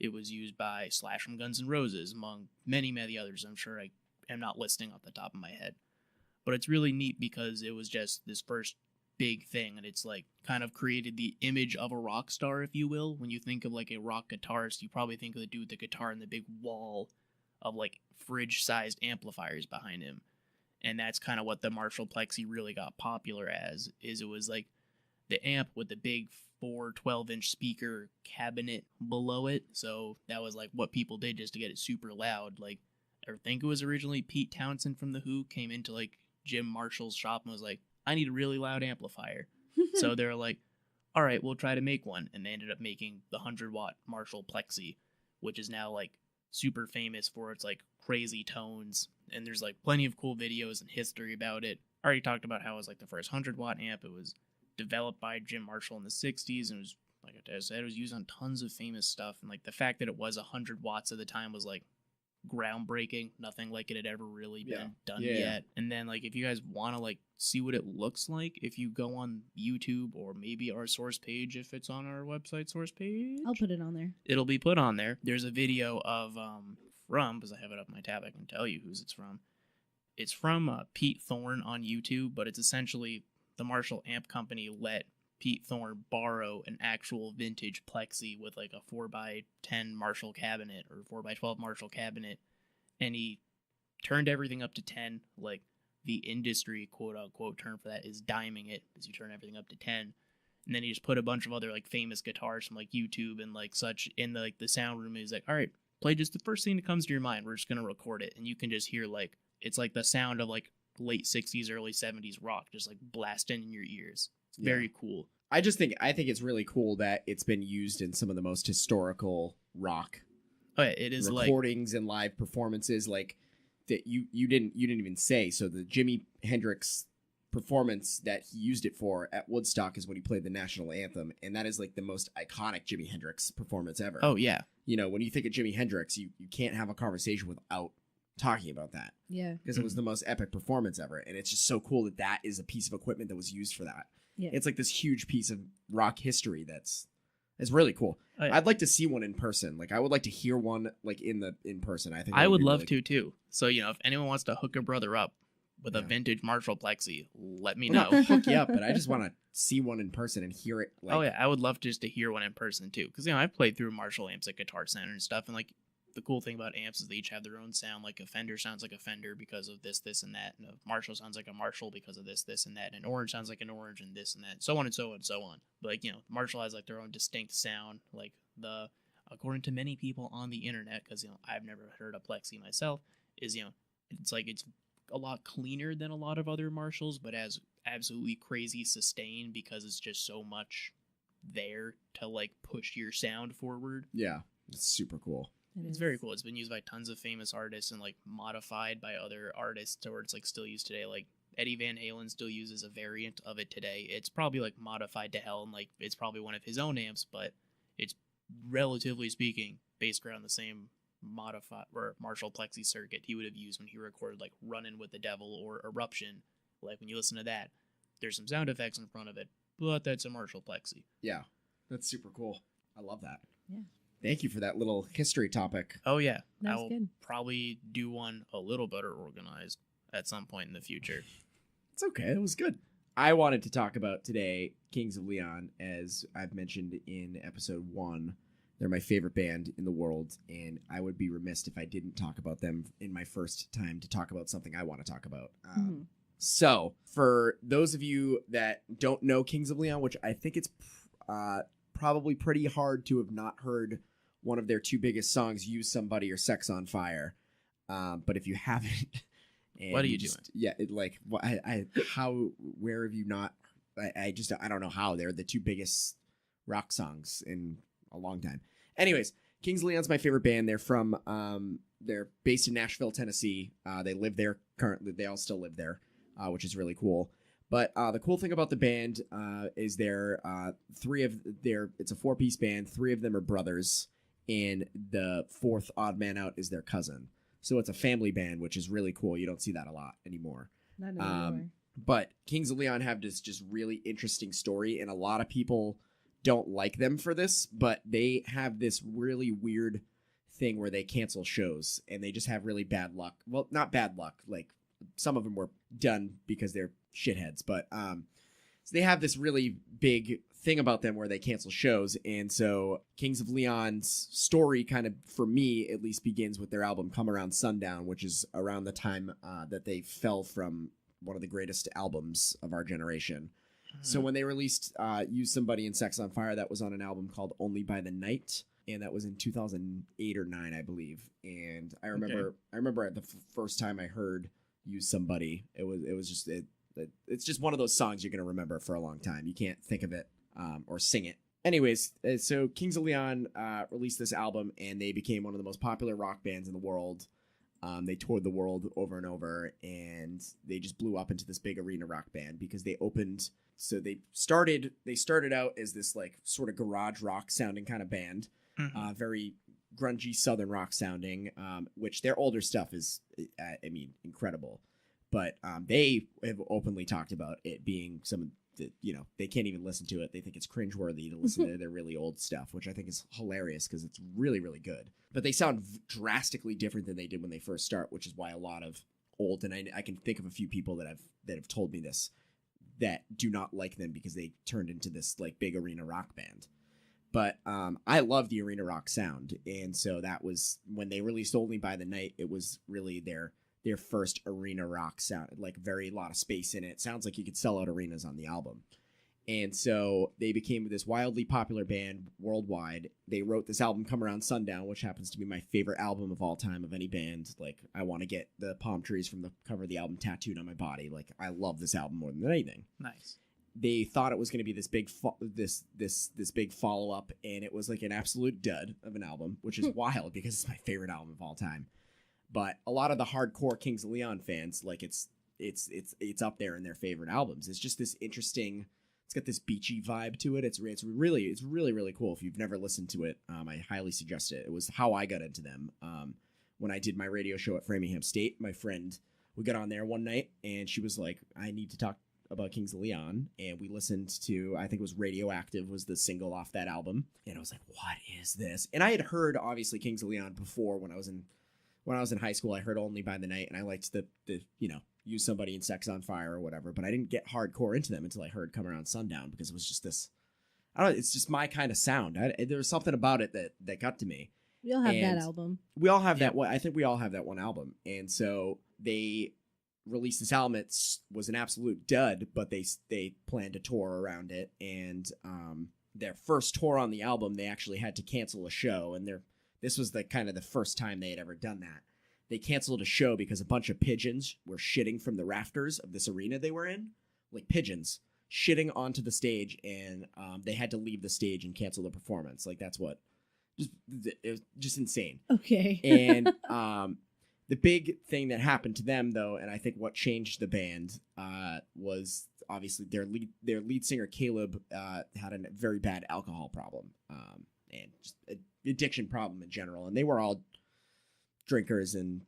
It was used by Slash from Guns N' Roses, among many, many others. I'm sure I am not listing off the top of my head. But it's really neat because it was just this first big thing, and it's kind of created the image of a rock star, if you will. When you think of a rock guitarist, you probably think of the dude with the guitar and the big wall of fridge-sized amplifiers behind him. And that's kind of what the Marshall Plexi really got popular as, is it was the amp with the big 4 12-inch speaker cabinet below it. So that was what people did just to get it super loud. I think it was originally Pete Townsend from The Who came into Jim Marshall's shop and was I need a really loud amplifier. So they're all right, we'll try to make one. And they ended up making the 100-watt Marshall Plexi, which is now super famous for its crazy tones. And there's plenty of cool videos and history about it. I already talked about how it was the first 100-watt amp. It was developed by Jim Marshall in the 60s, and it was, like I said, it was used on tons of famous stuff. And the fact that it was 100 watts at the time was groundbreaking. Nothing like it had ever really been done yet. And then if you guys want to see what it looks like, if you go on YouTube or maybe our source page, if it's on our website source page, I'll put it on there. It'll be put on there. There's a video of because I have it up my tab, I can tell you whose it's from. It's from Pete Thorne on YouTube, but it's essentially the Marshall Amp Company let Pete Thorne borrow an actual vintage Plexi with a 4x10 Marshall cabinet or 4x12 Marshall cabinet, and he turned everything up to 10. The industry quote unquote term for that is diming it, as you turn everything up to 10. And then he just put a bunch of other like famous guitars from like YouTube and like such in the like the sound room. He's like, all right, play just the first thing that comes to your mind. We're just gonna record it, and you can just hear like it's like the sound of like late 60s, early 70s rock just like blasting in your ears. It's very cool. I think it's really cool that it's been used in some of the most historical rock it is recordings and live performances like that you didn't even say. So the Jimi Hendrix performance that he used it for at Woodstock is when he played the national anthem, and that is like the most iconic Jimi Hendrix performance ever. Oh yeah. When you think of Jimi Hendrix, you can't have a conversation without talking about that. Yeah. Because it was the most epic performance ever, and it's just so cool that is a piece of equipment that was used for that. Yeah. It's like this huge piece of rock history it's really cool. Oh, yeah. I'd like to see one in person. Like I would like to hear one like in person. I think I would love to too. So if anyone wants to hook a brother up with a vintage Marshall Plexi, let me know. Not hook you up, but I just want to see one in person and hear it. Oh yeah, I would love just to hear one in person too, because I've played through Marshall amps at Guitar Center and stuff, and like the cool thing about amps is they each have their own sound. Like a Fender sounds like a Fender because of this, and that, and a Marshall sounds like a Marshall because of this, and that, and an Orange sounds like an Orange and this and that, so on and so on and so on. But like Marshall has like their own distinct sound, like according to many people on the internet, because I've never heard a Plexi myself, is it's like it's a lot cleaner than a lot of other Marshalls, but has absolutely crazy sustain because it's just so much there to like push your sound forward. Yeah, it's super cool. It's very cool. It's been used by tons of famous artists and like modified by other artists to where it's like still used today. Like Eddie Van Halen still uses a variant of it today. It's probably like modified to hell, and like it's probably one of his own amps, but it's relatively speaking based around the same modified or Marshall Plexi circuit he would have used when he recorded like Runnin' with the Devil or Eruption. Like when you listen to that, there's some sound effects in front of it, but that's a Marshall Plexi. Yeah, that's super cool. I love that. Yeah. Thank you for that little history topic. Oh yeah, I will probably do one a little better organized at some point in the future. It's okay. It was good. I wanted to talk about today Kings of Leon, as I've mentioned in episode 1. They're my favorite band in the world, and I would be remiss if I didn't talk about them in my first time to talk about something I want to talk about. So, for those of you that don't know Kings of Leon, which I think it's probably pretty hard to have not heard one of their two biggest songs, Use Somebody or Sex on Fire. But if you haven't... What are you doing? Yeah, where have you not... I don't know how. They're the two biggest rock songs in a long time. Anyways, Kings of Leon's my favorite band. They're based in Nashville, Tennessee. They live there currently. They all still live there, which is really cool. But the cool thing about the band is it's a 4-piece band. 3 of them are brothers, and the 4th odd man out is their cousin. So it's a family band, which is really cool. You don't see that a lot anymore. Not anymore. But Kings of Leon have this just really interesting story, and a lot of people don't like them for this, but they have this really weird thing where they cancel shows, and they just have really bad luck. Well, not bad luck. Like, some of them were done because they're shitheads, but so they have this really big thing about them where they cancel shows. And so Kings of Leon's story kind of, for me at least, begins with their album Come Around Sundown, which is around the time that they fell from one of the greatest albums of our generation. So when they released Use Somebody and Sex on Fire, that was on an album called Only by the Night, and that was in 2008 or 9, I believe. And I remember the first time I heard Use Somebody, it's just one of those songs you're going to remember for a long time. You can't think of it or sing it. Anyways, so Kings of Leon released this album, and they became one of the most popular rock bands in the world. They toured the world over and over, and they just blew up into this big arena rock band because they opened. So they started out as this like sort of garage rock sounding kind of band, very grungy Southern rock sounding, which their older stuff is, incredible. But they have openly talked about it being some of the, they can't even listen to it. They think it's cringeworthy to listen to their really old stuff, which I think is hilarious because it's really, really good. But they sound drastically different than they did when they first start, which is why a lot of old, and I can think of a few people that have told me this, that do not like them because they turned into this like big arena rock band. But I love the arena rock sound, and so that was when they released Only by the Night. It was really their first arena rock sound, like lot of space in it. Sounds like you could sell out arenas on the album. And so they became this wildly popular band worldwide. They wrote this album, Come Around Sundown, which happens to be my favorite album of all time of any band. Like, I want to get the palm trees from the cover of the album tattooed on my body. Like, I love this album more than anything. Nice. They thought it was going to be this big this big follow up, and it was like an absolute dud of an album, which is wild because it's my favorite album of all time. But a lot of the hardcore Kings of Leon fans, like, it's up there in their favorite albums. It's just this interesting. It's got this beachy vibe to it. It's really cool. If you've never listened to it, I highly suggest it. It was how I got into them. When I did my radio show at Framingham State, my friend, we got on there one night, and she was like, I need to talk about Kings of Leon. And we listened to, I think it was Radioactive was the single off that album. And I was like, what is this? And I had heard, obviously, Kings of Leon before when I was in high school. I heard Only by the Night, and I liked the Use Somebody in Sex on Fire or whatever, but I didn't get hardcore into them until I heard Come Around Sundown, because it was just this, I don't know, it's just my kind of sound. There was something about it that got to me. We all have that album. We all have that one. I think we all have that one album. And so they released this album. It was an absolute dud, but they planned a tour around it. And their first tour on the album, they actually had to cancel a show. And this was the kind of the first time they had ever done that. They canceled a show because a bunch of pigeons were shitting from the rafters of this arena they were in, like pigeons shitting onto the stage, and they had to leave the stage and cancel the performance. Like, that's what, it was just insane. Okay. And the big thing that happened to them, though, and I think what changed the band was obviously their lead singer Caleb had a very bad alcohol problem and just an addiction problem in general, and they were all drinkers and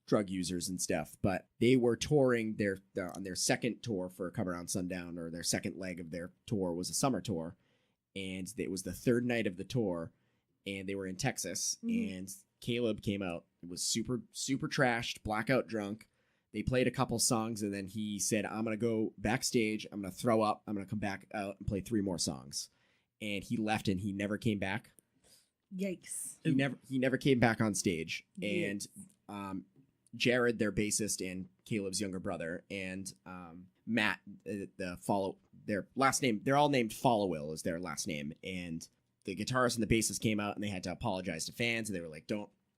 drug users and stuff, but they were touring on their second tour for Come Around Sundown, or their second leg of their tour was a summer tour, and it was the third night of the tour, and they were in Texas, and Caleb came out. It was super trashed, blackout drunk. They played a couple songs, and then he said, I'm gonna go backstage, I'm gonna throw up, I'm gonna come back out and play 3 more songs. And he left, and he never came back. Yikes. He never came back on stage. And Jared, their bassist, and Caleb's younger brother, and Matt, their last name, they're all named Followill is their last name. And the guitarist and the bassist came out, and they had to apologize to fans. And they were like,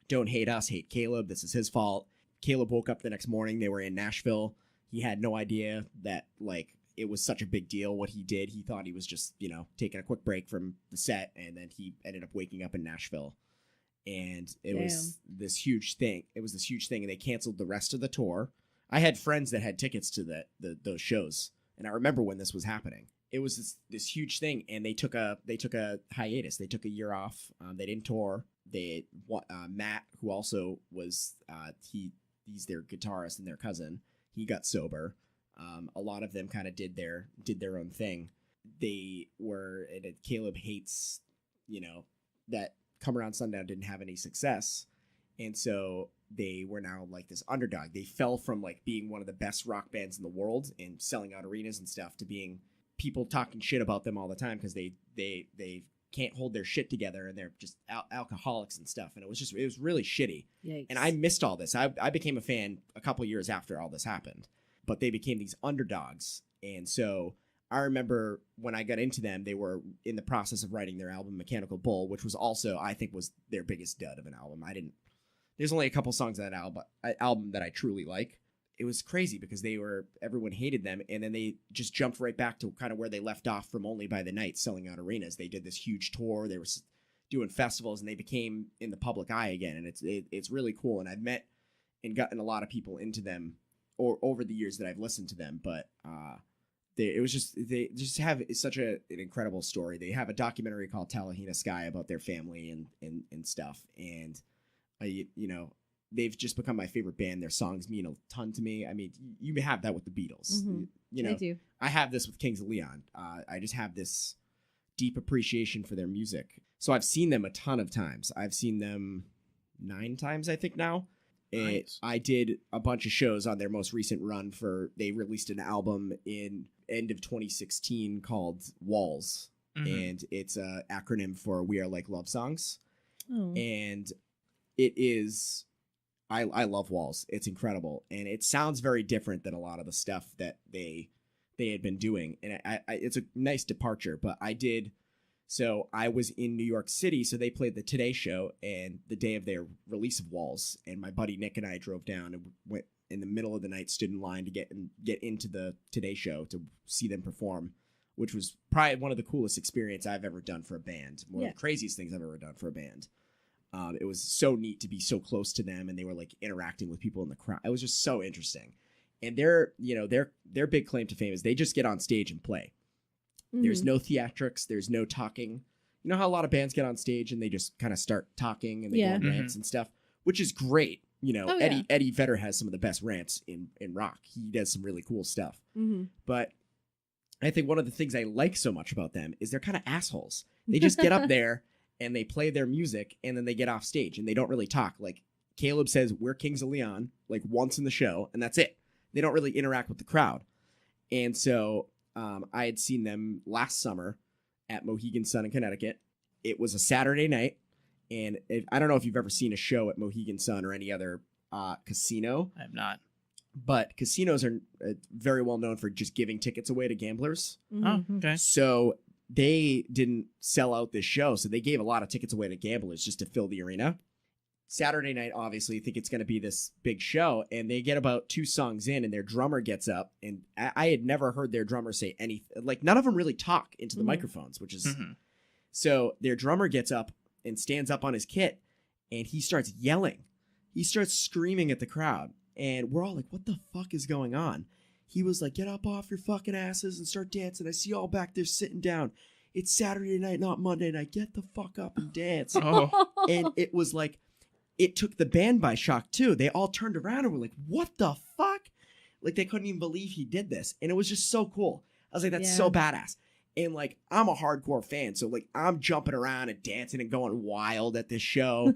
don't hate us, hate Caleb. This is his fault. Caleb woke up the next morning. They were in Nashville. He had no idea that, like, it was such a big deal what he did. He thought he was just, taking a quick break from the set, and then he ended up waking up in Nashville. And it was this huge thing. It was this huge thing, and they canceled the rest of the tour. I had friends that had tickets to those shows, and I remember when this was happening. It was this huge thing, and they took a hiatus. They took a year off. They didn't tour. Matt, who also was he's their guitarist and their cousin, he got sober. A lot of them kind of did their own thing. They were, and Caleb hates, that Come Around Sundown didn't have any success. And so they were now like this underdog. They fell from like being one of the best rock bands in the world and selling out arenas and stuff to being people talking shit about them all the time because they can't hold their shit together, and they're just alcoholics and stuff. And it was really shitty. Yikes. And I missed all this. I became a fan a couple years after all this happened. But they became these underdogs. And so I remember when I got into them, they were in the process of writing their album Mechanical Bull, which was also, I think, was their biggest dud of an album. There's only a couple songs on that album that I truly like. It was crazy because everyone hated them, and then they just jumped right back to kind of where they left off from Only by the Night, selling out arenas. They did this huge tour. They were doing festivals, and they became in the public eye again. And it's really cool. And I've met and gotten a lot of people into them or over the years that I've listened to them, but they just have such an incredible story. They have a documentary called Talahina Sky about their family and stuff, and they've just become my favorite band. Their songs mean a ton to me. I mean, you have that with the Beatles. Mm-hmm. I do. I have this with Kings of Leon. I just have this deep appreciation for their music. So I've seen them a ton of times. I've seen them 9 times, I think now. Nice. I did a bunch of shows on their most recent run they released an album in end of 2016 called Walls. And it's an acronym for We Are Like Love Songs. Oh. And it is, I love Walls. It's incredible. And it sounds very different than a lot of the stuff that they they had been doing. And it's a nice departure, but so I was in New York City, so they played the Today Show and the day of their release of Walls, and my buddy Nick and I drove down and went in the middle of the night, stood in line to get into the Today Show to see them perform, which was probably one of the coolest experience I've ever done for a band. One of the craziest things I've ever done for a band. It was so neat to be so close to them, and they were like interacting with people in the crowd. It was just so interesting. And their big claim to fame is they just get on stage and play. Mm-hmm. There's no theatrics. There's no talking. You know how a lot of bands get on stage and they just kind of start talking and they go on rants and stuff, which is great. You know, Eddie Vedder has some of the best rants in rock. He does some really cool stuff. Mm-hmm. But I think one of the things I like so much about them is they're kind of assholes. They just get up there and they play their music and then they get off stage and they don't really talk. Like Caleb says, "We're Kings of Leon," like once in the show, and that's it. They don't really interact with the crowd. And so I had seen them last summer at Mohegan Sun in Connecticut. It was a Saturday night. And I don't know if you've ever seen a show at Mohegan Sun or any other casino. I have not. But casinos are very well known for just giving tickets away to gamblers. Mm-hmm. Oh, okay. So they didn't sell out this show. So they gave a lot of tickets away to gamblers just to fill the arena. Saturday night, obviously, you think it's going to be this big show. And they get about 2 songs in and their drummer gets up. And I had never heard their drummer say anything. Like, none of them really talk into the microphones, which is... Mm-hmm. So their drummer gets up and stands up on his kit and he starts yelling. He starts screaming at the crowd. And we're all like, what the fuck is going on? He was like, "Get up off your fucking asses and start dancing. I see you all back there sitting down. It's Saturday night, not Monday night. Get the fuck up and dance." And it was like, it took the band by shock too. They all turned around and were like, "What the fuck?" Like they couldn't even believe he did this. And it was just so cool. I was like, that's so badass. And like, I'm a hardcore fan. So like, I'm jumping around and dancing and going wild at this show.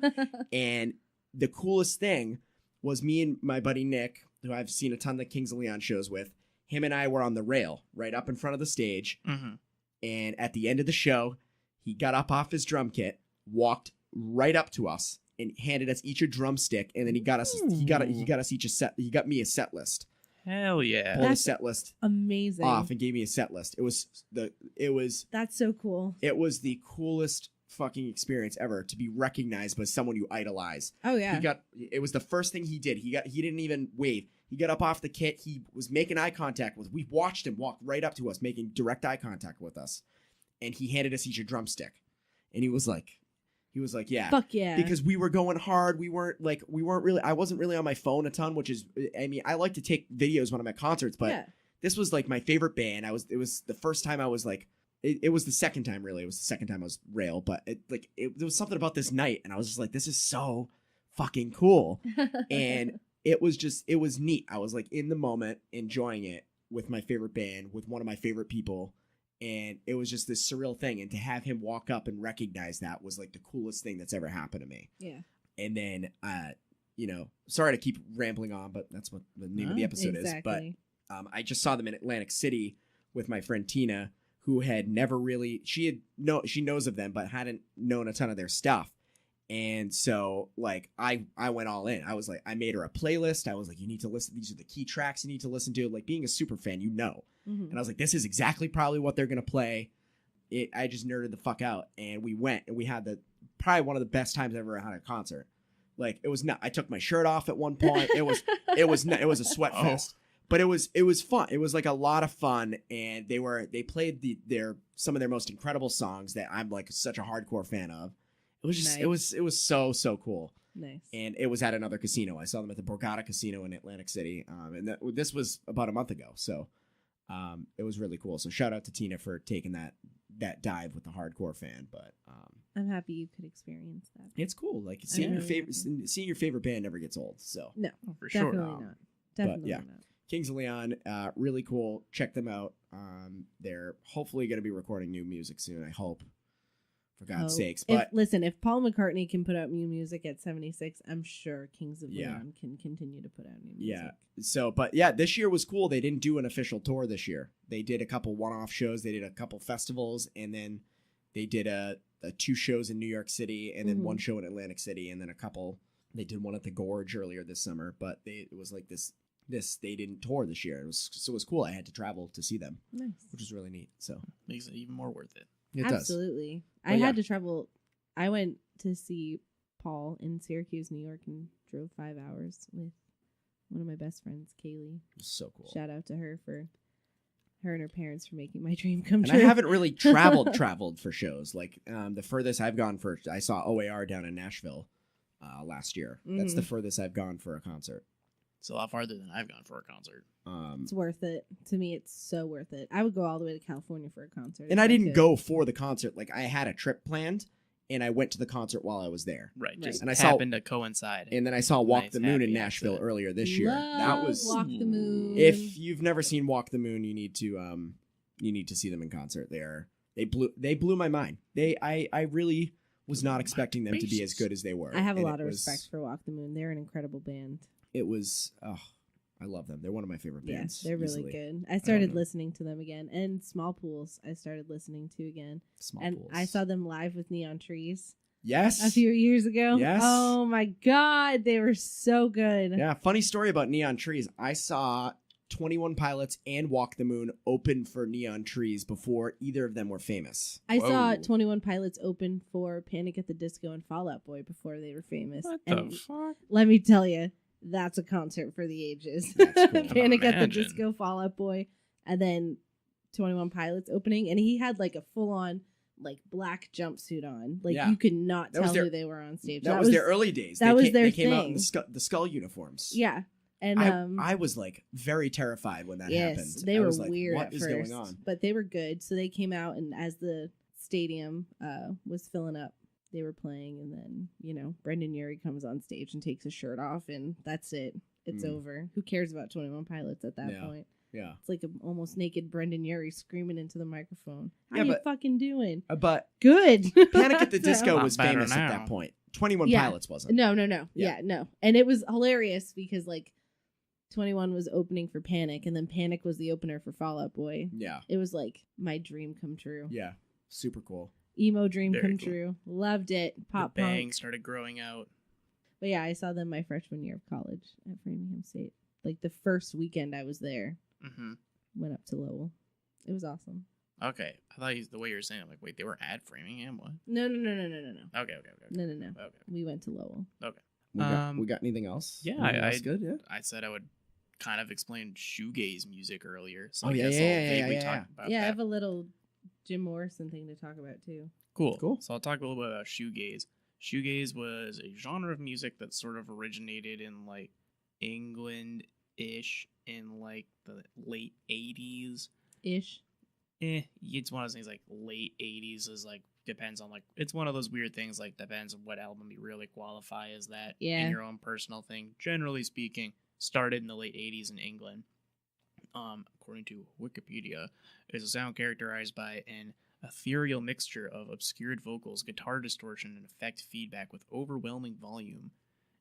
And the coolest thing was me and my buddy Nick, who I've seen a ton of the Kings of Leon shows with. Him and I were on the rail right up in front of the stage. Mm-hmm. And at the end of the show, he got up off his drum kit, walked right up to us and handed us each a drumstick. And then he got us each a set. He got me a set list. Hell yeah. Pulled a set list amazing off and gave me a set list. That's so cool. It was the coolest fucking experience ever to be recognized by someone you idolize. Oh yeah. It was the first thing he did. He didn't even wave. He got up off the kit. He was making eye contact with. We watched him walk right up to us, making direct eye contact with us. And he handed us each a drumstick. And he was like, yeah. Fuck yeah. Because we were going hard. I wasn't really on my phone a ton, which is, I mean, I like to take videos when I'm at concerts, but this was like my favorite band. It was the first time I was like, it was the second time really. It was the second time I was rail, but there was something about this night and I was just like, this is so fucking cool. And it was neat. I was like in the moment enjoying it with my favorite band, with one of my favorite people. And it was just this surreal thing. And to have him walk up and recognize that was like the coolest thing that's ever happened to me. Yeah. And then, sorry to keep rambling on, but that's what the name of the episode is. But I just saw them in Atlantic City with my friend Tina, who had never really, she knows of them, but hadn't known a ton of their stuff. And so like, I went all in. I was like, I made her a playlist. I was like, you need to listen. These are the key tracks you need to listen to. Like being a super fan, Mm-hmm. And I was like, this is exactly probably what they're going to play. I just nerded the fuck out. And we went and we had probably one of the best times I've ever had at a concert. Like it was I took my shirt off at one point. It was a sweat fest, but it was fun. It was like a lot of fun. And they played some of their most incredible songs that I'm like such a hardcore fan of. It was just, nice. It was so cool. Nice. And it was at another casino. I saw them at the Borgata Casino in Atlantic City. And this was about a month ago. So it was really cool. So shout out to Tina for taking that dive with the hardcore fan. But I'm happy you could experience that. It's cool. Like seeing your favorite band never gets old. So no, for sure. Definitely not. Kings of Leon, really cool. Check them out. They're hopefully going to be recording new music soon. I hope. For God's sakes. But if Paul McCartney can put out new music at 76, I'm sure Kings of Leon can continue to put out new music. Yeah. So, this year was cool. They didn't do an official tour this year. They did a couple one-off shows. They did a couple festivals, and then they did a 2 shows in New York City, and then 1 show in Atlantic City, and then they did one at the Gorge earlier this summer. But it was like this they didn't tour this year. It was cool. I had to travel to see them, Nice. which was really neat. So Makes it even more worth it. it Absolutely. But I yeah. had to travel. I went to see Paul in Syracuse, New York, and drove 5 hours with one of my best friends, Kaylee. does. So cool. Shout out to her and her parents for making my dream come And true. I haven't really traveled for shows. Like the furthest I've gone I saw OAR down in Nashville last year. That's the furthest I've gone for a concert. It's a lot farther than I've gone for a concert. It's worth it. To me, it's so worth it. I would go all the way to California for a concert. And I didn't go for the concert. Like I had a trip planned, and I went to the concert while I was there. Right. Just And I happened to coincide. And then I saw Walk Nice, the Moon in happy Nashville accident. earlier this year. That was Walk the Moon. If you've never seen Walk the Moon, you need to see them in concert. They blew my mind. I really was not expecting them to be as good as they were. I have a And lot of respect for Walk the Moon. They're an incredible band. It was I love them. They're one of my favorite bands. Yeah, they're really easily. good. I started listening to them again, and Small Pools I started listening to again. Small Pools. I saw them live with Neon Trees Yes. a few years ago. Yes. Oh my God, they were so good. Yeah, funny story about Neon Trees. I saw 21 Pilots and Walk the Moon open for Neon Trees before either of them were famous. I saw Whoa. 21 Pilots open for Panic at the Disco and Fall Out Boy before they were famous. What and the fuck? let me tell you, that's a concert for the ages. That's cool. Panic at the Imagine. Disco, Fall Out Boy, and then 21 Pilots opening, and he had like a full-on like black jumpsuit on. Like Yeah. you could not That was tell their- who they were on stage. That was their early days. that was their They came out in thing. the skull uniforms. Yeah, and I was like very terrified when that happened. yes, they I were was like, weird what at is first, going on? but they were good. So they came out, and as the stadium was filling up, they were playing, and then Brendan Urie comes on stage and takes his shirt off, and that's it. It's over. Who cares about 21 Pilots at that Yeah. point? Yeah. It's like an almost naked Brendan Urie screaming into the microphone. How Yeah, you but- fucking doing? But Good. Panic at the Disco Not was better famous now. at that point. 21 Yeah. Pilots wasn't. No. Yeah. Yeah, no. And it was hilarious because like 21 was opening for Panic, and then Panic was the opener for Fall Out Boy. Yeah. It was like my dream come true. Yeah. Super cool. Emo dream Very come cool. true. Loved it. Pop the bang punk. started growing out. But yeah, I saw them my freshman year of college at Framingham State. Like the first weekend I was there, Mm-hmm. went up to Lowell. It was awesome. Okay, I thought the way you were saying, I'm like, wait, they were at Framingham? What? No. Okay. No. Okay. We went to Lowell. We got anything else? Yeah, Anything I- else good. Yeah. I said I would kind of explain shoegaze music earlier, so Oh, I yeah, guess yeah, I'll yeah, vaguely yeah, talk about Yeah, I that. have a little Jim Morrison thing to talk about too. Cool. So I'll talk a little bit about shoegaze. Shoegaze was a genre of music that sort of originated in like England-ish in like the late 80s. Ish. It's one of those things like late 80s is like depends on like it's one of those weird things like depends on what album you really qualify as that Yeah. in your own personal thing. Generally speaking, started in the late 80s in England. According to Wikipedia, is a sound characterized by an ethereal mixture of obscured vocals, guitar distortion, and effect feedback with overwhelming volume.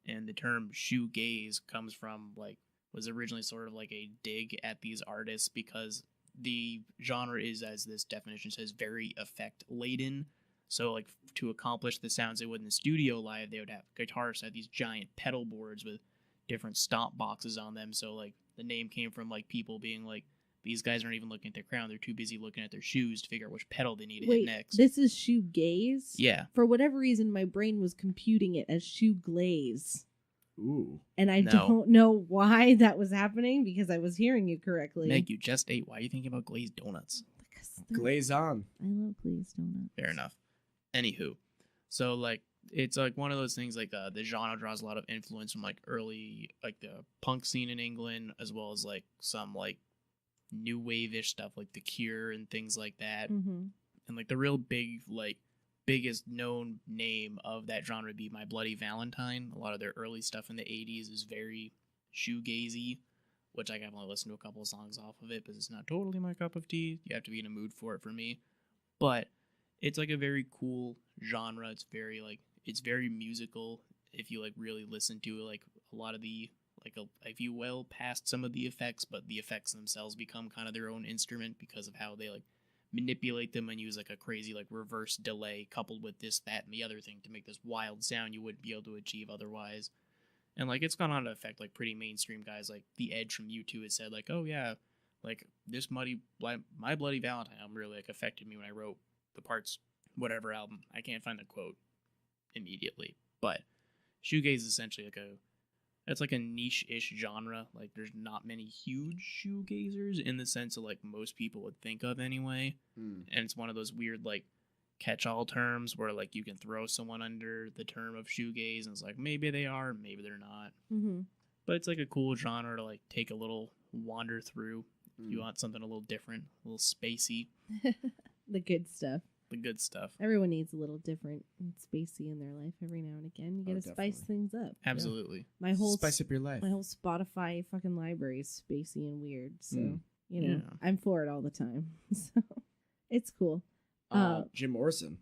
And the term shoegaze comes from like was originally sort of like a dig at these artists because the genre is, as this definition says, very effect laden. So like to accomplish the sounds they would in the studio live, they would have guitarists have these giant pedal boards with different stomp boxes on them. So like the name came from like people being like, these guys aren't even looking at their crown, they're too busy looking at their shoes to figure out which pedal they need to hit Wait, next. this is shoegaze? Yeah. For whatever reason, my brain was computing it as shoe glaze. Ooh. And I No. don't know why that was happening because I was hearing you correctly. Meg, you just ate. Why are you thinking about glazed donuts? Because they're- Glaze on. I love glazed donuts. Fair enough. Anywho, so like it's like one of those things like the genre draws a lot of influence from like early like the punk scene in England as well as like some like new wave-ish stuff like The Cure and things like that. Mm-hmm. And like the real biggest known name of that genre would be My Bloody Valentine. A lot of their early stuff in the 80s is very shoegazy, which I can only listen to a couple of songs off of it, but it's not totally my cup of tea. You have to be in a mood for it for me. But it's like a very cool genre. It's very musical if you like really listen to it. Like a lot of the if you well past some of the effects, but the effects themselves become kind of their own instrument because of how they like manipulate them and use like a crazy like reverse delay coupled with this, that, and the other thing to make this wild sound you wouldn't be able to achieve otherwise. And like it's gone on to affect like pretty mainstream guys. Like The Edge from U2 has said like, oh yeah, like this My Bloody Valentine album really like affected me when I wrote the Parts whatever album. I can't find the quote immediately, but shoegaze is essentially it's like a niche-ish genre. Like there's not many huge shoegazers in the sense of like most people would think of anyway. And it's one of those weird like catch-all terms where like you can throw someone under the term of shoegaze and it's like maybe they are, maybe they're not. But it's like a cool genre to like take a little wander through if you want something a little different, a little spacey. The good stuff. The good stuff. Everyone needs a little different and spacey in their life every now and again. You gotta spice things up. Absolutely. Yeah. Spice up your life. My whole Spotify fucking library is spacey and weird. So, I'm for it all the time. So, it's cool. Jim Morrison.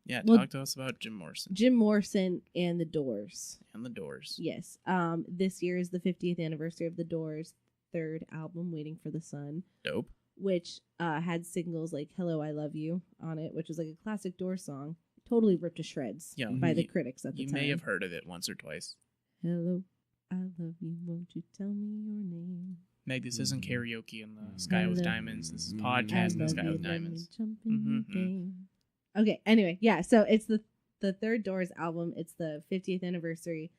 Yeah, talk to us about Jim Morrison. Jim Morrison and the Doors. And the Doors. Yes. This year is the 50th anniversary of the Doors' third album, Waiting for the Sun. Dope. Which had singles like Hello, I Love You on it, which was like a classic Doors song. Totally ripped to shreds by the critics at the time. You may have heard of it once or twice. Hello, I love you, won't you tell me your name? Meg, this isn't karaoke in the Sky with Diamonds. This is podcast in the Sky with Diamonds. Okay, anyway, yeah, so it's the third Doors album. It's the 50th anniversary.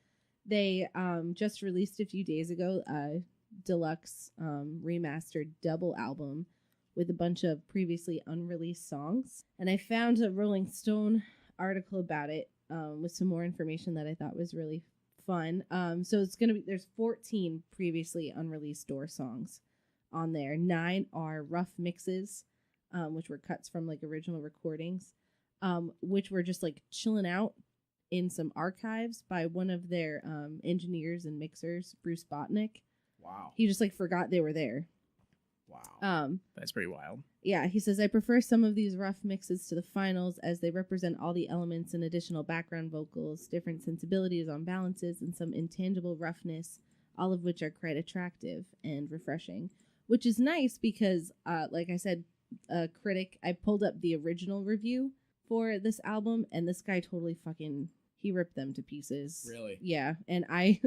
They just released a few days ago deluxe remastered double album with a bunch of previously unreleased songs, and I found a Rolling Stone article about it with some more information that I thought was really fun. So it's gonna be, there's 14 previously unreleased Doors songs on there. 9 are rough mixes, which were cuts from like original recordings, which were just like chilling out in some archives by one of their engineers and mixers, Bruce Botnick. Wow. He just like forgot they were there. Wow. That's pretty wild. Yeah, he says, I prefer some of these rough mixes to the finals as they represent all the elements and additional background vocals, different sensibilities on balances, and some intangible roughness, all of which are quite attractive and refreshing. Which is nice because, like I said, a critic, I pulled up the original review for this album, and this guy totally he ripped them to pieces. Really? Yeah, and I,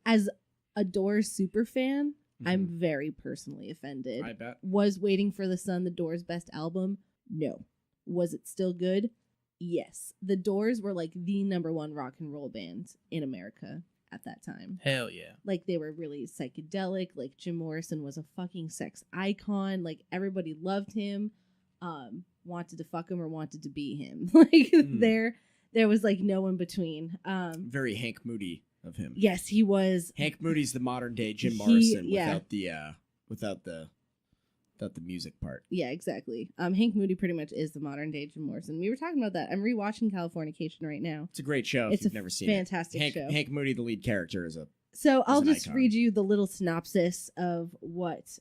as a Doors super fan, I'm very personally offended. I bet. Was Waiting for the Sun the Doors' best album? No. Was it still good? Yes. The Doors were like the #1 rock and roll band in America at that time. Hell yeah. Like they were really psychedelic. Like Jim Morrison was a fucking sex icon. Like everybody loved him, wanted to fuck him or wanted to be him. Like there was like no in between. Very Hank Moody of him. Yes, he was. Hank Moody's the modern day Jim Morrison without the music part. Yeah, exactly. Hank Moody pretty much is the modern day Jim Morrison. We were talking about that. I'm rewatching Californication right now. It's a great show if you've never seen it. Fantastic show. Hank Moody, the lead character, is I'll just read you the little synopsis of what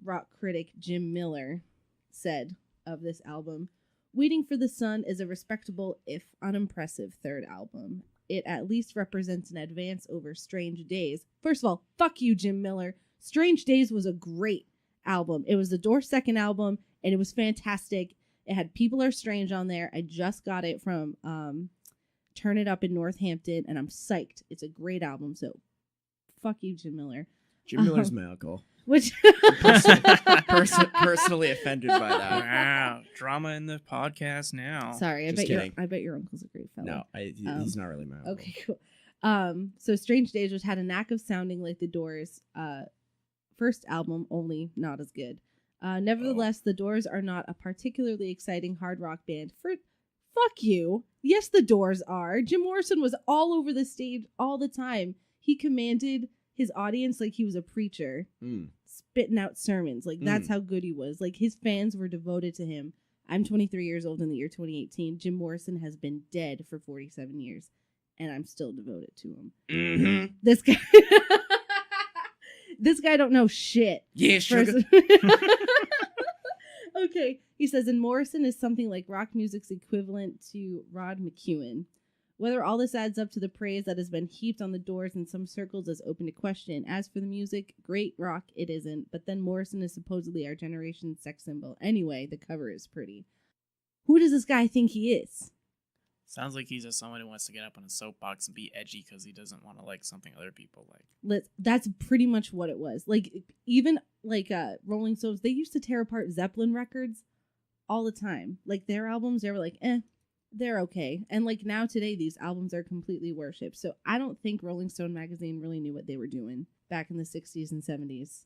rock critic Jim Miller said of this album. Waiting for the Sun is a respectable, if unimpressive, third album. It at least represents an advance over Strange Days. First of all, fuck you, Jim Miller. Strange Days was a great album. It was the Doors' second album, and it was fantastic. It had People Are Strange on there. I just got it from Turn It Up in Northampton, and I'm psyched. It's a great album, so fuck you, Jim Miller. Jim Miller's my uncle. Which personally offended by that. Wow, drama in the podcast now. Sorry, I bet your uncle's a great fellow. No, he's not really my uncle. Okay, cool. So Strange Days, which had a knack of sounding like the Doors' first album, only not as good. Nevertheless, the Doors are not a particularly exciting hard rock band. Fuck you. Yes, the Doors are. Jim Morrison was all over the stage all the time. He commanded his audience like he was a preacher, spitting out sermons. Like that's how good he was. Like his fans were devoted to him. I'm 23 years old in the year 2018. Jim Morrison has been dead for 47 years, and I'm still devoted to him. Mm-hmm. This guy don't know shit. Yeah, sugar. Okay, he says, and Morrison is something like rock music's equivalent to Rod McEwen. Whether all this adds up to the praise that has been heaped on the Doors in some circles is open to question. As for the music, great rock it isn't, but then Morrison is supposedly our generation's sex symbol. Anyway, the cover is pretty. Who does this guy think he is? Sounds like he's just someone who wants to get up on a soapbox and be edgy because he doesn't want to like something other people like. That's pretty much what it was. Like, even like Rolling Stones, they used to tear apart Zeppelin records all the time. Like, their albums, they were like, they're okay. And like now today, these albums are completely worshipped. So I don't think Rolling Stone magazine really knew what they were doing back in the 60s and 70s.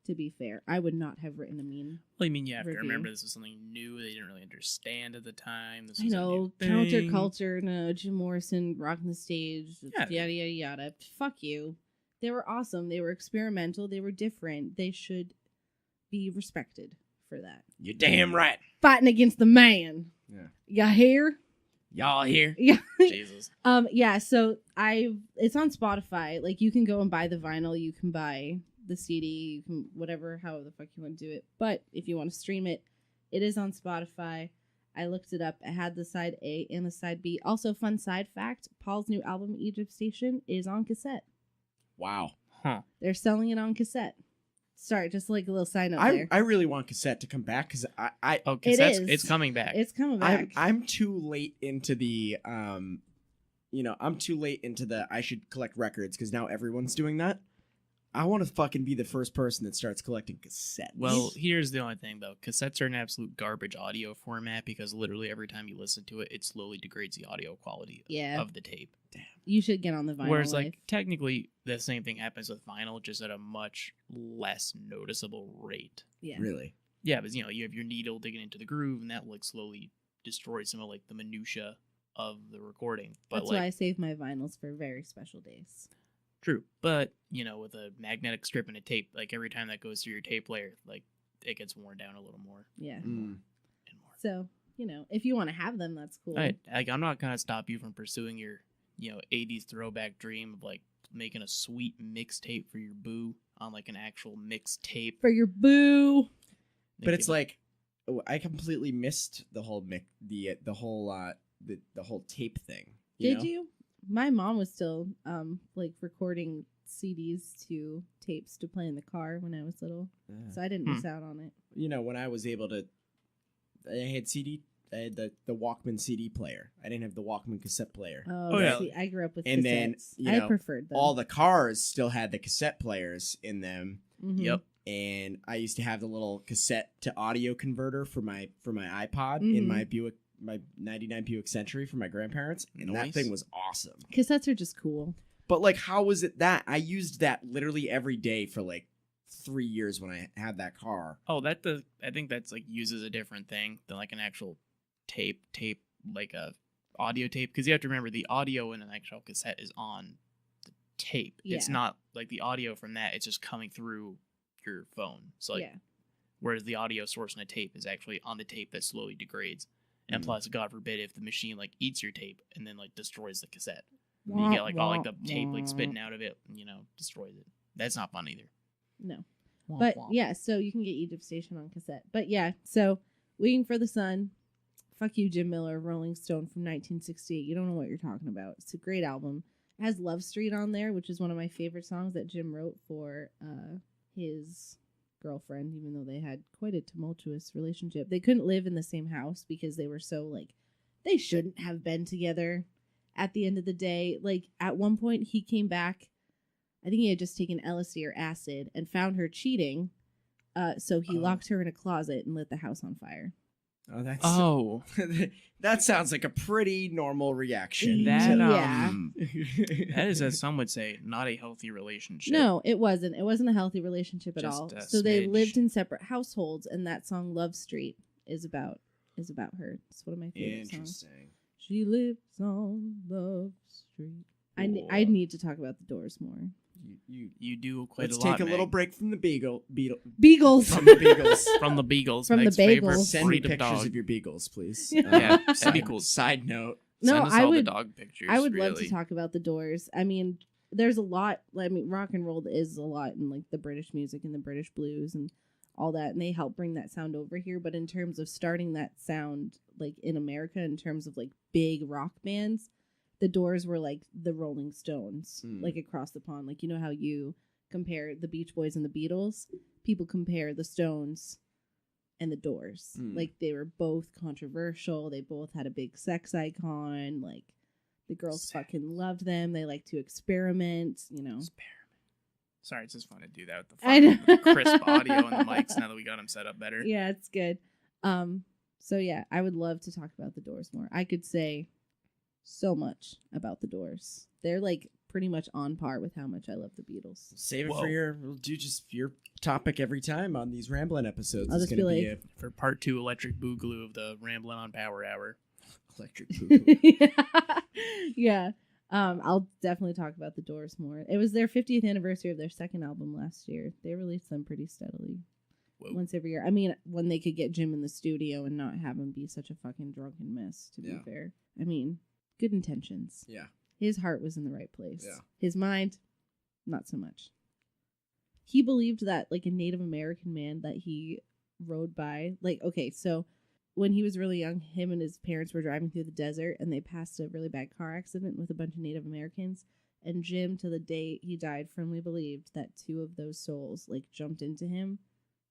To be fair, I would not have written a mean. Well, I mean, you have review. to remember this was something new they didn't really understand at the time. This was I know, counterculture, no, Jim Morrison rocking the stage, yada yada yada. Fuck you. They were awesome. They were experimental. They were different. They should be respected for that. You're damn right. Fighting against the man. Yeah. You hear? Y'all here? Yeah. Jesus. Yeah. So it's on Spotify. Like, you can go and buy the vinyl. You can buy the CD, you can whatever, how the fuck you want to do it. But if you want to stream it, it is on Spotify. I looked it up. It had the side A and the side B. Also, fun side fact: Paul's new album, Egypt Station, is on cassette. Wow. Huh. They're selling it on cassette. Sorry, just like a little side note there. I really want cassette to come back because it's coming back. It's coming back. I'm too late into the I'm too late into the I should collect records because now everyone's doing that. I want to fucking be the first person that starts collecting cassettes. Well, here's the only thing, though. Cassettes are an absolute garbage audio format because literally every time you listen to it, it slowly degrades the audio quality of the tape. Damn. You should get on the vinyl. Whereas, like, technically, the same thing happens with vinyl, just at a much less noticeable rate. Yeah. Really? Yeah, but, you have your needle digging into the groove, and that, like, slowly destroys some of, like, the minutia of the recording. But that's why I save my vinyls for very special days. True, but with a magnetic strip and a tape, like every time that goes through your tape player, like it gets worn down a little more. Yeah. And more. So if you want to have them, that's cool. Right. Like, I'm not gonna stop you from pursuing your 80s throwback dream of like making a sweet mixtape for your boo on like an actual mixtape for your boo. But it's like I completely missed the whole the whole tape thing. Did you? My mom was still like recording CDs to tapes to play in the car when I was little, so I didn't miss out on it. When I was able to, I had the Walkman CD player. I didn't have the Walkman cassette player. Oh yeah. See, I grew up with and cassettes. Then I preferred them. All the cars still had the cassette players in them. Mm-hmm. Yep. And I used to have the little cassette to audio converter for my iPod Mm-hmm. in my 99 Buick Century for my grandparents, and that thing was awesome. Cassettes are just cool. But like, how was it that I used that literally every day for like 3 years when I had that car? Oh, I think that's like uses a different thing than like an actual tape like a audio tape, because you have to remember the audio in an actual cassette is on the tape. Yeah. It's not like the audio from that; it's just coming through your phone. So like, whereas the audio source in a tape is actually on the tape that slowly degrades. And plus, God forbid, if the machine like eats your tape and then like destroys the cassette, you get like all like the tape like spitting out of it, and, destroys it. That's not fun either. No, but yeah, so you can get Egypt Station on cassette. But yeah, so Waiting for the Sun, fuck you, Jim Miller, Rolling Stone from 1968. You don't know what you're talking about. It's a great album. It has Love Street on there, which is one of my favorite songs that Jim wrote for his girlfriend, even though they had quite a tumultuous relationship. They couldn't live in the same house because they were so like, they shouldn't have been together at the end of the day. Like, at one point he came back, I think he had just taken LSD or acid and found her cheating, so he locked her in a closet and lit the house on fire. That sounds like a pretty normal reaction. That is, as some would say, not a healthy relationship. No, it wasn't. It wasn't a healthy relationship at all. So they lived in separate households, and that song "Love Street" is about her. It's one of my favorite songs. She lives on Love Street. I need to talk about the Doors more. You do quite Let's a lot. Let's take a little break from the Beagles. From the Beagles. From the Beagles. From Meg's the Bagels. favorite Send me breed of pictures dog. of your Beagles, please. Yeah, that'd be cool. Side note. No, Send us all the dog pictures. I would love to talk about the Doors. I mean, there's a lot. I mean, rock and roll is a lot in like the British music and the British blues and all that, and they help bring that sound over here. But in terms of starting that sound like in America, in terms of like big rock bands, the Doors were like the Rolling Stones, like across the pond. Like, you know how you compare the Beach Boys and the Beatles? People compare the Stones and the Doors. Like, they were both controversial. They both had a big sex icon. Like, the girls fucking loved them. They like to experiment, you know. Sorry, it's just fun to do that with the crisp audio on the mics now that we got them set up better. Yeah, it's good. So yeah, I would love to talk about the Doors more. I could say so much about the Doors. They're like pretty much on par with how much I love the Beatles. Save it for your topic every time on these Ramblin' episodes. I'll just be like, for part 2 electric boogaloo of the Ramblin' on Power Hour. Electric boogaloo. Yeah. I'll definitely talk about the Doors more. It was their 50th anniversary of their second album last year. They released them pretty steadily. Whoa. Once every year. I mean, when they could get Jim in the studio and not have him be such a fucking drunken mess, to be fair. I mean, good intentions. Yeah. His heart was in the right place. Yeah. His mind, not so much. He believed that, like, a Native American man that he rode by, like, okay, so when he was really young, him and his parents were driving through the desert, and they passed a really bad car accident with a bunch of Native Americans. And Jim, to the day he died, firmly believed that 2 of those souls, like, jumped into him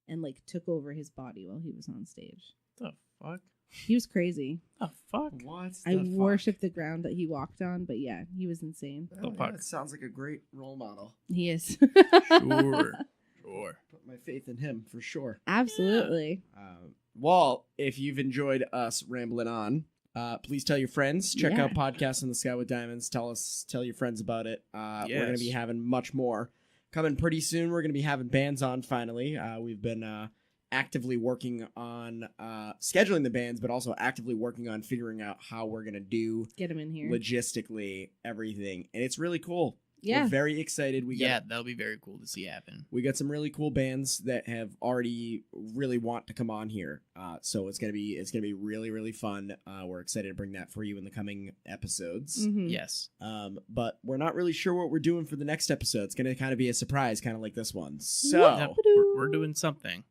and, like, took over his body while he was on stage. The fuck? He was crazy. The fuck? What? I worship the ground that he walked on, but yeah, he was insane. The fuck? That sounds like a great role model. He is. Sure. Put my faith in him for sure. Absolutely. Well, if you've enjoyed us rambling on, please tell your friends. Check out Podcast in the Sky with Diamonds. Tell your friends about it. We're going to be having much more coming pretty soon. We're going to be having bands on finally. We've been actively working on scheduling the bands, but also actively working on figuring out how we're going to get them in here logistically, everything. And it's really cool. Yeah. We're very excited. That'll be very cool to see happen. We got some really cool bands that have already really want to come on here. So it's gonna be really, really fun. We're excited to bring that for you in the coming episodes. Mm-hmm. Yes. But we're not really sure what we're doing for the next episode. It's gonna kind of be a surprise, kind of like this one. So we're doing something.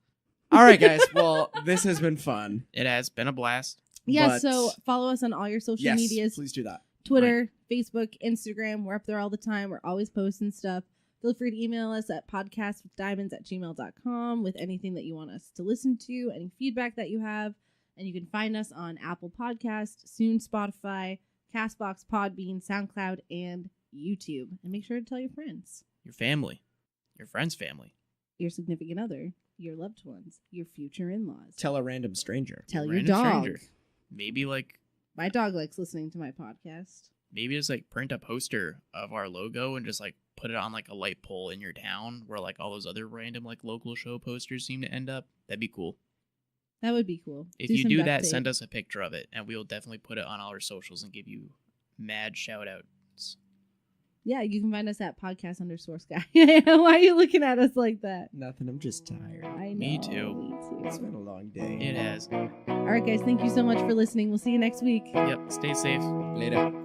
All right, guys. Well, this has been fun. It has been a blast. Yeah. So follow us on all your social medias. Please do that. Twitter, Facebook, Instagram. We're up there all the time. We're always posting stuff. Feel free to email us at podcastwithdiamonds@gmail.com with anything that you want us to listen to, any feedback that you have. And you can find us on Apple Podcasts, soon Spotify, CastBox, Podbean, SoundCloud, and YouTube. And make sure to tell your friends. Your family. Your friend's family. Your significant other. Your loved ones. Your future in-laws. Tell a random stranger. Tell your dog. Stranger. Maybe like... My dog likes listening to my podcast. Maybe just like print a poster of our logo and just like put it on like a light pole in your town where like all those other random like local show posters seem to end up. That'd be cool. That would be cool. If you do that, send us a picture of it and we'll definitely put it on all our socials and give you mad shout outs. Yeah, you can find us at podcast_sky. Why are you looking at us like that? Nothing. I'm just tired. I know. Me too. It's been a long day. It has. All right, guys. Thank you so much for listening. We'll see you next week. Yep. Stay safe. Later.